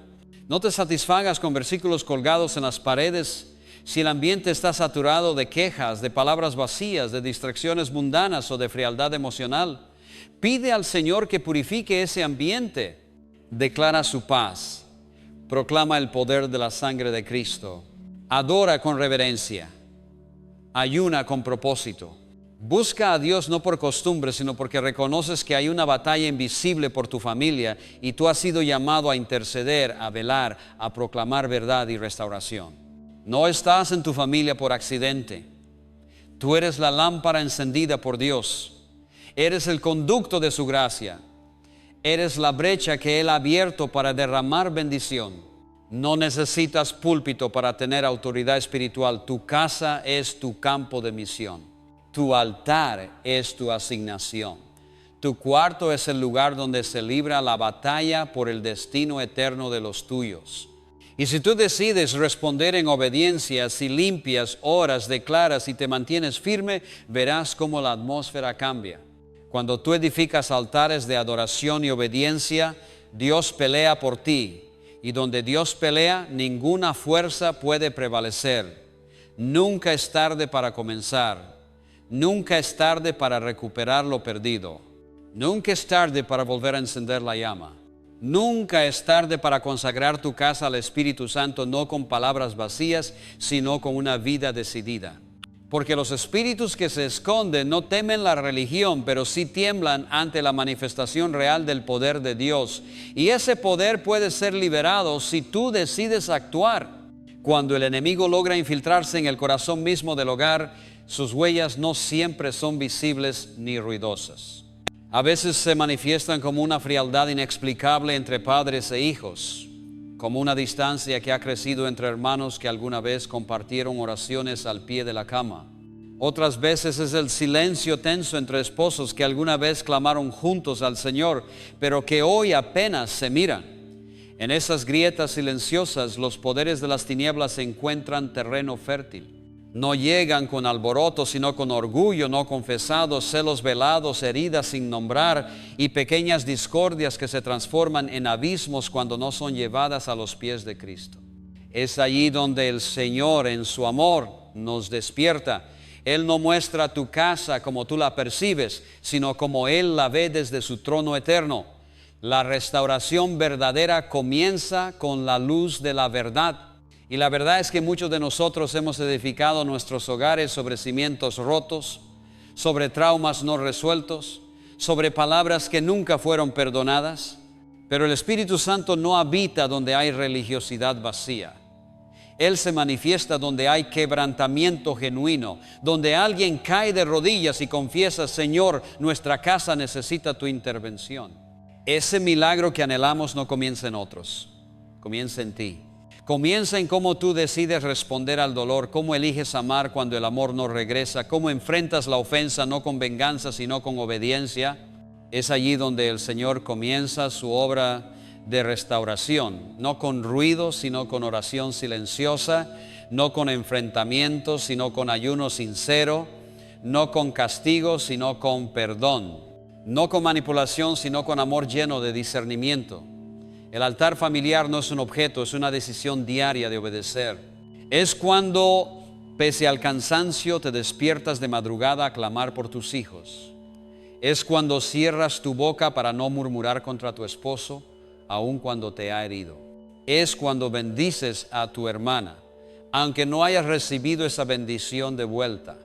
No te satisfagas con versículos colgados en las paredes si el ambiente está saturado de quejas, de palabras vacías, de distracciones mundanas o de frialdad emocional. Pide al Señor que purifique ese ambiente. Declara su paz. Proclama el poder de la sangre de Cristo. Adora con reverencia. Ayuna con propósito. Busca a Dios no por costumbre, sino porque reconoces que hay una batalla invisible por tu familia y tú has sido llamado a interceder, a velar, a proclamar verdad y restauración. No estás en tu familia por accidente. Tú eres la lámpara encendida por Dios. Eres el conducto de su gracia. Eres la brecha que Él ha abierto para derramar bendición. No necesitas púlpito para tener autoridad espiritual. Tu casa es tu campo de misión. Tu altar es tu asignación. Tu cuarto es el lugar donde se libra la batalla por el destino eterno de los tuyos. Y si tú decides responder en obediencia, si limpias, oras, declaras y te mantienes firme, verás cómo la atmósfera cambia. Cuando tú edificas altares de adoración y obediencia, Dios pelea por ti. Y donde Dios pelea, ninguna fuerza puede prevalecer. Nunca es tarde para comenzar. Nunca es tarde para recuperar lo perdido. Nunca es tarde para volver a encender la llama. Nunca es tarde para consagrar tu casa al Espíritu Santo, no con palabras vacías, sino con una vida decidida. Porque los espíritus que se esconden no temen la religión, pero sí tiemblan ante la manifestación real del poder de Dios. Y ese poder puede ser liberado si tú decides actuar. Cuando el enemigo logra infiltrarse en el corazón mismo del hogar, sus huellas no siempre son visibles ni ruidosas. A veces se manifiestan como una frialdad inexplicable entre padres e hijos, como una distancia que ha crecido entre hermanos que alguna vez compartieron oraciones al pie de la cama. Otras veces es el silencio tenso entre esposos que alguna vez clamaron juntos al Señor, pero que hoy apenas se miran. En esas grietas silenciosas, los poderes de las tinieblas encuentran terreno fértil. No llegan con alboroto, sino con orgullo no confesado, celos velados, heridas sin nombrar y pequeñas discordias que se transforman en abismos cuando no son llevadas a los pies de Cristo. Es allí donde el Señor en su amor nos despierta. Él no muestra tu casa como tú la percibes, sino como Él la ve desde su trono eterno. La restauración verdadera comienza con la luz de la verdad. Y la verdad es que muchos de nosotros hemos edificado nuestros hogares sobre cimientos rotos, sobre traumas no resueltos, sobre palabras que nunca fueron perdonadas. Pero el Espíritu Santo no habita donde hay religiosidad vacía. Él se manifiesta donde hay quebrantamiento genuino, donde alguien cae de rodillas y confiesa: Señor, nuestra casa necesita tu intervención. Ese milagro que anhelamos no comienza en otros, comienza en ti. Comienza en cómo tú decides responder al dolor, cómo eliges amar cuando el amor no regresa, cómo enfrentas la ofensa no con venganza sino con obediencia. Es allí donde el Señor comienza su obra de restauración, no con ruido sino con oración silenciosa, no con enfrentamientos sino con ayuno sincero, no con castigo sino con perdón, no con manipulación sino con amor lleno de discernimiento. El altar familiar no es un objeto, es una decisión diaria de obedecer. Es cuando, pese al cansancio, te despiertas de madrugada a clamar por tus hijos. Es cuando cierras tu boca para no murmurar contra tu esposo, aun cuando te ha herido. Es cuando bendices a tu hermana, aunque no hayas recibido esa bendición de vuelta.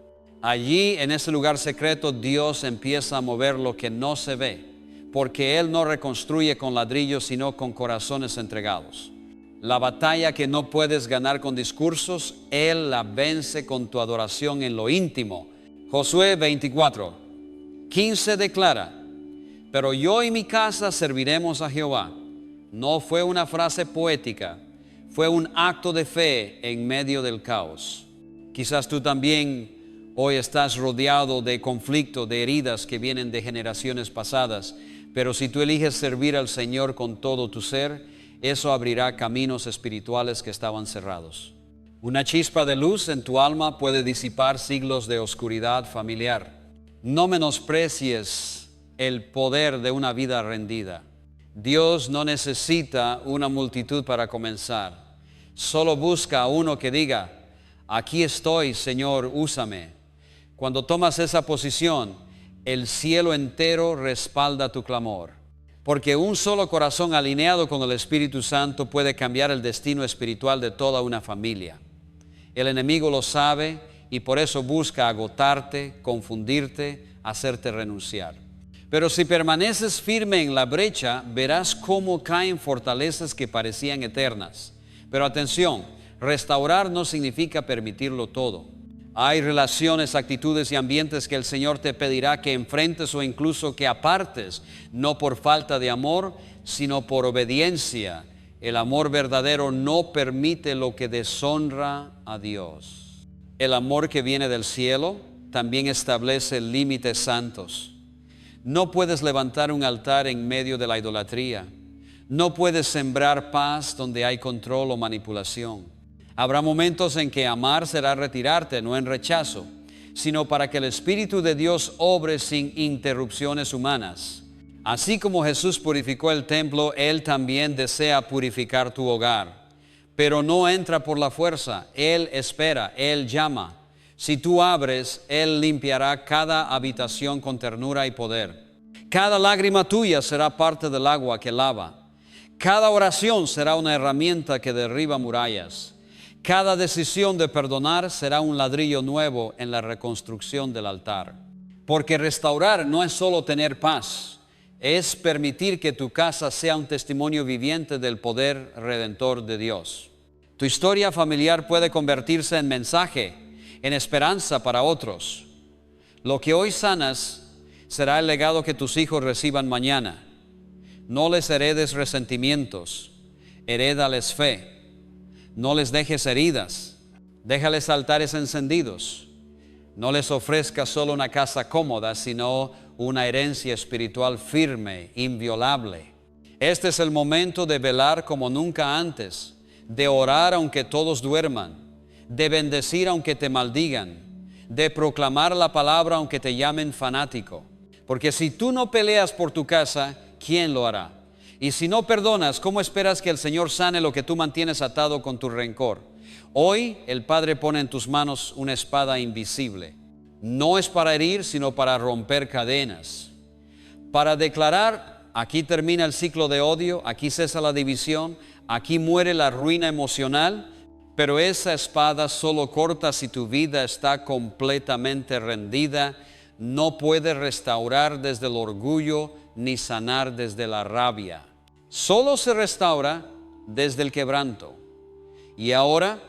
Allí, en ese lugar secreto, Dios empieza a mover lo que no se ve, porque Él no reconstruye con ladrillos, sino con corazones entregados. La batalla que no puedes ganar con discursos, Él la vence con tu adoración en lo íntimo. Josué 24:15 declara: pero yo y mi casa serviremos a Jehová. No fue una frase poética, fue un acto de fe en medio del caos. Quizás tú también hoy estás rodeado de conflicto, de heridas que vienen de generaciones pasadas, pero si tú eliges servir al Señor con todo tu ser, eso abrirá caminos espirituales que estaban cerrados. Una chispa de luz en tu alma puede disipar siglos de oscuridad familiar. No menosprecies el poder de una vida rendida. Dios no necesita una multitud para comenzar. Solo busca a uno que diga: aquí estoy, Señor, úsame. Cuando tomas esa posición, el cielo entero respalda tu clamor. Porque un solo corazón alineado con el Espíritu Santo puede cambiar el destino espiritual de toda una familia. El enemigo lo sabe y por eso busca agotarte, confundirte, hacerte renunciar. Pero si permaneces firme en la brecha, verás cómo caen fortalezas que parecían eternas. Pero atención, restaurar no significa permitirlo todo. Hay relaciones, actitudes y ambientes que el Señor te pedirá que enfrentes o incluso que apartes, no por falta de amor, sino por obediencia. El amor verdadero no permite lo que deshonra a Dios. El amor que viene del cielo también establece límites santos. No puedes levantar un altar en medio de la idolatría. No puedes sembrar paz donde hay control o manipulación. Habrá momentos en que amar será retirarte, no en rechazo, sino para que el Espíritu de Dios obre sin interrupciones humanas. Así como Jesús purificó el templo, Él también desea purificar tu hogar. Pero no entra por la fuerza, Él espera, Él llama. Si tú abres, Él limpiará cada habitación con ternura y poder. Cada lágrima tuya será parte del agua que lava. Cada oración será una herramienta que derriba murallas. Cada decisión de perdonar será un ladrillo nuevo en la reconstrucción del altar. Porque restaurar no es solo tener paz, es permitir que tu casa sea un testimonio viviente del poder redentor de Dios. Tu historia familiar puede convertirse en mensaje, en esperanza para otros. Lo que hoy sanas será el legado que tus hijos reciban mañana. No les heredes resentimientos, herédales fe. No les dejes heridas, déjales altares encendidos. No les ofrezcas solo una casa cómoda, sino una herencia espiritual firme, inviolable. Este es el momento de velar como nunca antes, de orar aunque todos duerman, de bendecir aunque te maldigan, de proclamar la palabra aunque te llamen fanático. Porque si tú no peleas por tu casa, ¿quién lo hará? Y si no perdonas, ¿cómo esperas que el Señor sane lo que tú mantienes atado con tu rencor? Hoy el Padre pone en tus manos una espada invisible. No es para herir, sino para romper cadenas. Para declarar: aquí termina el ciclo de odio, aquí cesa la división, aquí muere la ruina emocional. Pero esa espada solo corta si tu vida está completamente rendida, no puede restaurar desde el orgullo ni sanar desde la rabia. Solo se restaura desde el quebranto. Y ahora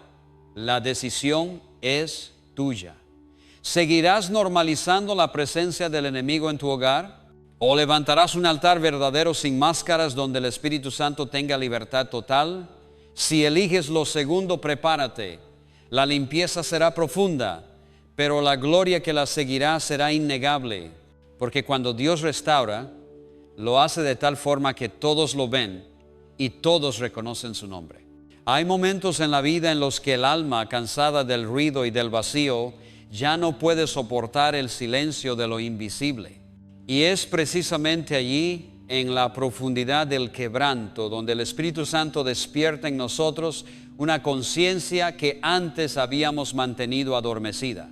la decisión es tuya. ¿Seguirás normalizando la presencia del enemigo en tu hogar? ¿O levantarás un altar verdadero sin máscaras donde el Espíritu Santo tenga libertad total? Si eliges lo segundo, prepárate. La limpieza será profunda, pero la gloria que la seguirá será innegable. Porque cuando Dios restaura, lo hace de tal forma que todos lo ven y todos reconocen su nombre. Hay momentos en la vida en los que el alma, cansada del ruido y del vacío, ya no puede soportar el silencio de lo invisible. Y es precisamente allí, en la profundidad del quebranto, donde el Espíritu Santo despierta en nosotros una conciencia que antes habíamos mantenido adormecida.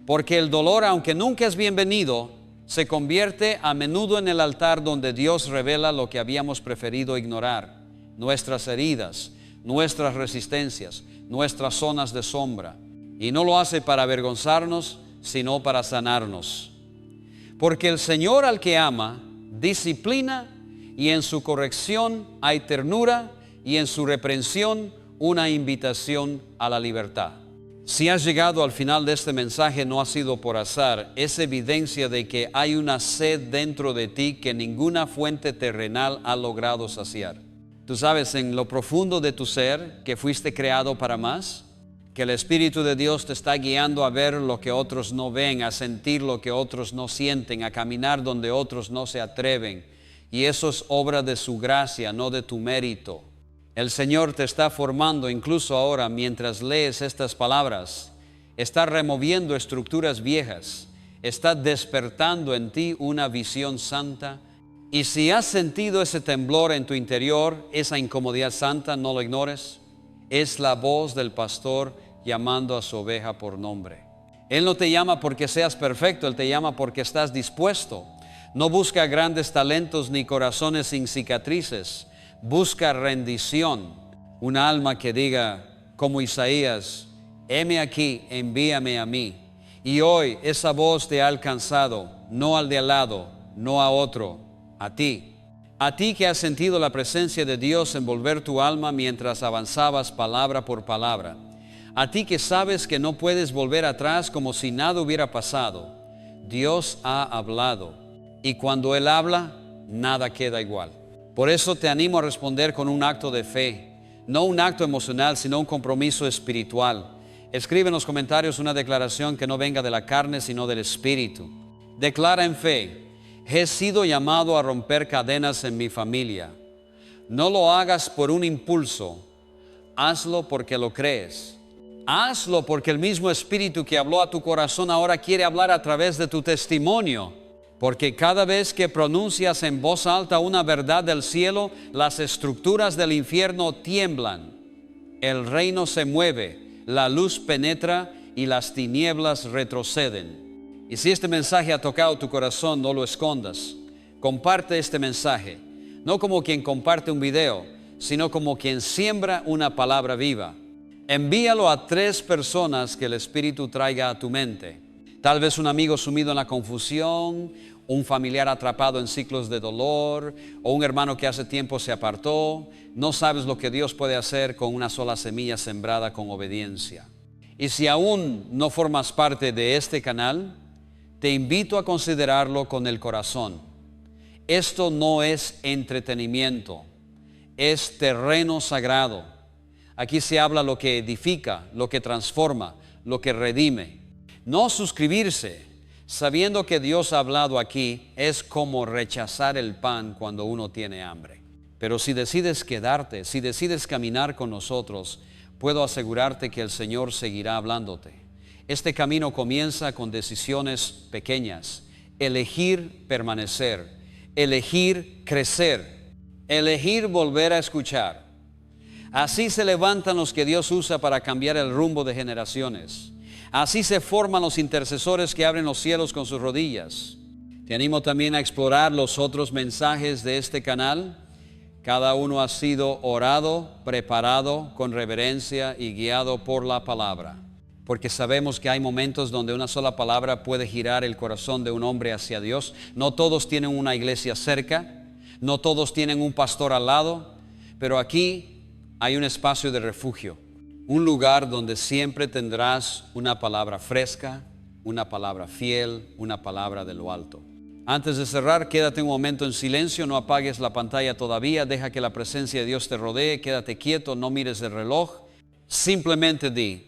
Porque el dolor, aunque nunca es bienvenido, se convierte a menudo en el altar donde Dios revela lo que habíamos preferido ignorar: nuestras heridas, nuestras resistencias, nuestras zonas de sombra. Y no lo hace para avergonzarnos, sino para sanarnos. Porque el Señor al que ama, disciplina, y en su corrección hay ternura, y en su reprensión una invitación a la libertad. Si has llegado al final de este mensaje, no ha sido por azar. Es evidencia de que hay una sed dentro de ti que ninguna fuente terrenal ha logrado saciar. Tú sabes en lo profundo de tu ser que fuiste creado para más, que el Espíritu de Dios te está guiando a ver lo que otros no ven, a sentir lo que otros no sienten, a caminar donde otros no se atreven. Y eso es obra de su gracia, no de tu mérito. El Señor te está formando incluso ahora mientras lees estas palabras. Está removiendo estructuras viejas. Está despertando en ti una visión santa. Y si has sentido ese temblor en tu interior, esa incomodidad santa, no lo ignores. Es la voz del pastor llamando a su oveja por nombre. Él no te llama porque seas perfecto, Él te llama porque estás dispuesto. No busca grandes talentos ni corazones sin cicatrices. Busca rendición. Un alma que diga, como Isaías: heme aquí, envíame a mí. Y hoy esa voz te ha alcanzado, no al de al lado, no a otro, a ti. A ti que has sentido la presencia de Dios envolver tu alma mientras avanzabas palabra por palabra. A ti que sabes que no puedes volver atrás como si nada hubiera pasado. Dios ha hablado. Y cuando Él habla, nada queda igual. Por eso te animo a responder con un acto de fe. No un acto emocional, sino un compromiso espiritual. Escribe en los comentarios una declaración que no venga de la carne, sino del Espíritu. Declara en fe: he sido llamado a romper cadenas en mi familia. No lo hagas por un impulso, hazlo porque lo crees. Hazlo porque el mismo Espíritu que habló a tu corazón ahora quiere hablar a través de tu testimonio. Porque cada vez que pronuncias en voz alta una verdad del cielo, las estructuras del infierno tiemblan. El reino se mueve, la luz penetra y las tinieblas retroceden. Y si este mensaje ha tocado tu corazón, no lo escondas. Comparte este mensaje, no como quien comparte un video, sino como quien siembra una palabra viva. Envíalo a 3 personas que el Espíritu traiga a tu mente. Tal vez un amigo sumido en la confusión, un familiar atrapado en ciclos de dolor, o un hermano que hace tiempo se apartó. No sabes lo que Dios puede hacer con una sola semilla sembrada con obediencia. Y si aún no formas parte de este canal, te invito a considerarlo con el corazón. Esto no es entretenimiento, es terreno sagrado. Aquí se habla lo que edifica, lo que transforma, lo que redime. No suscribirse, sabiendo que Dios ha hablado aquí, es como rechazar el pan cuando uno tiene hambre. Pero si decides quedarte, si decides caminar con nosotros, puedo asegurarte que el Señor seguirá hablándote. Este camino comienza con decisiones pequeñas. Elegir permanecer, elegir crecer, elegir volver a escuchar. Así se levantan los que Dios usa para cambiar el rumbo de generaciones. Así se forman los intercesores que abren los cielos con sus rodillas. Te animo también a explorar los otros mensajes de este canal. Cada uno ha sido orado, preparado con reverencia y guiado por la palabra. porque sabemos que hay momentos donde una sola palabra puede girar el corazón de un hombre hacia Dios. No todos tienen una iglesia cerca, no todos tienen un pastor al lado, pero aquí hay un espacio de refugio, un lugar donde siempre tendrás una palabra fresca, una palabra fiel, una palabra de lo alto. Antes de cerrar, quédate un momento en silencio, no apagues la pantalla todavía, deja que la presencia de Dios te rodee, quédate quieto, no mires el reloj, simplemente di: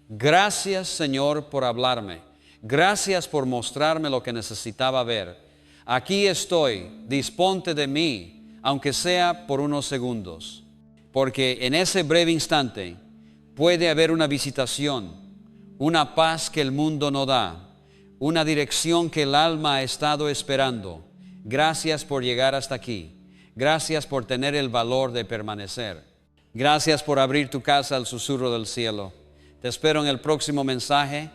gracias, Señor, por hablarme, gracias por mostrarme lo que necesitaba ver. Aquí estoy, disponte de mí, aunque sea por unos segundos, porque en ese breve instante puede haber una visitación, una paz que el mundo no da, una dirección que el alma ha estado esperando. Gracias por llegar hasta aquí. Gracias por tener el valor de permanecer. Gracias por abrir tu casa al susurro del cielo. Te espero en el próximo mensaje.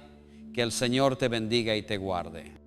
Que el Señor te bendiga y te guarde.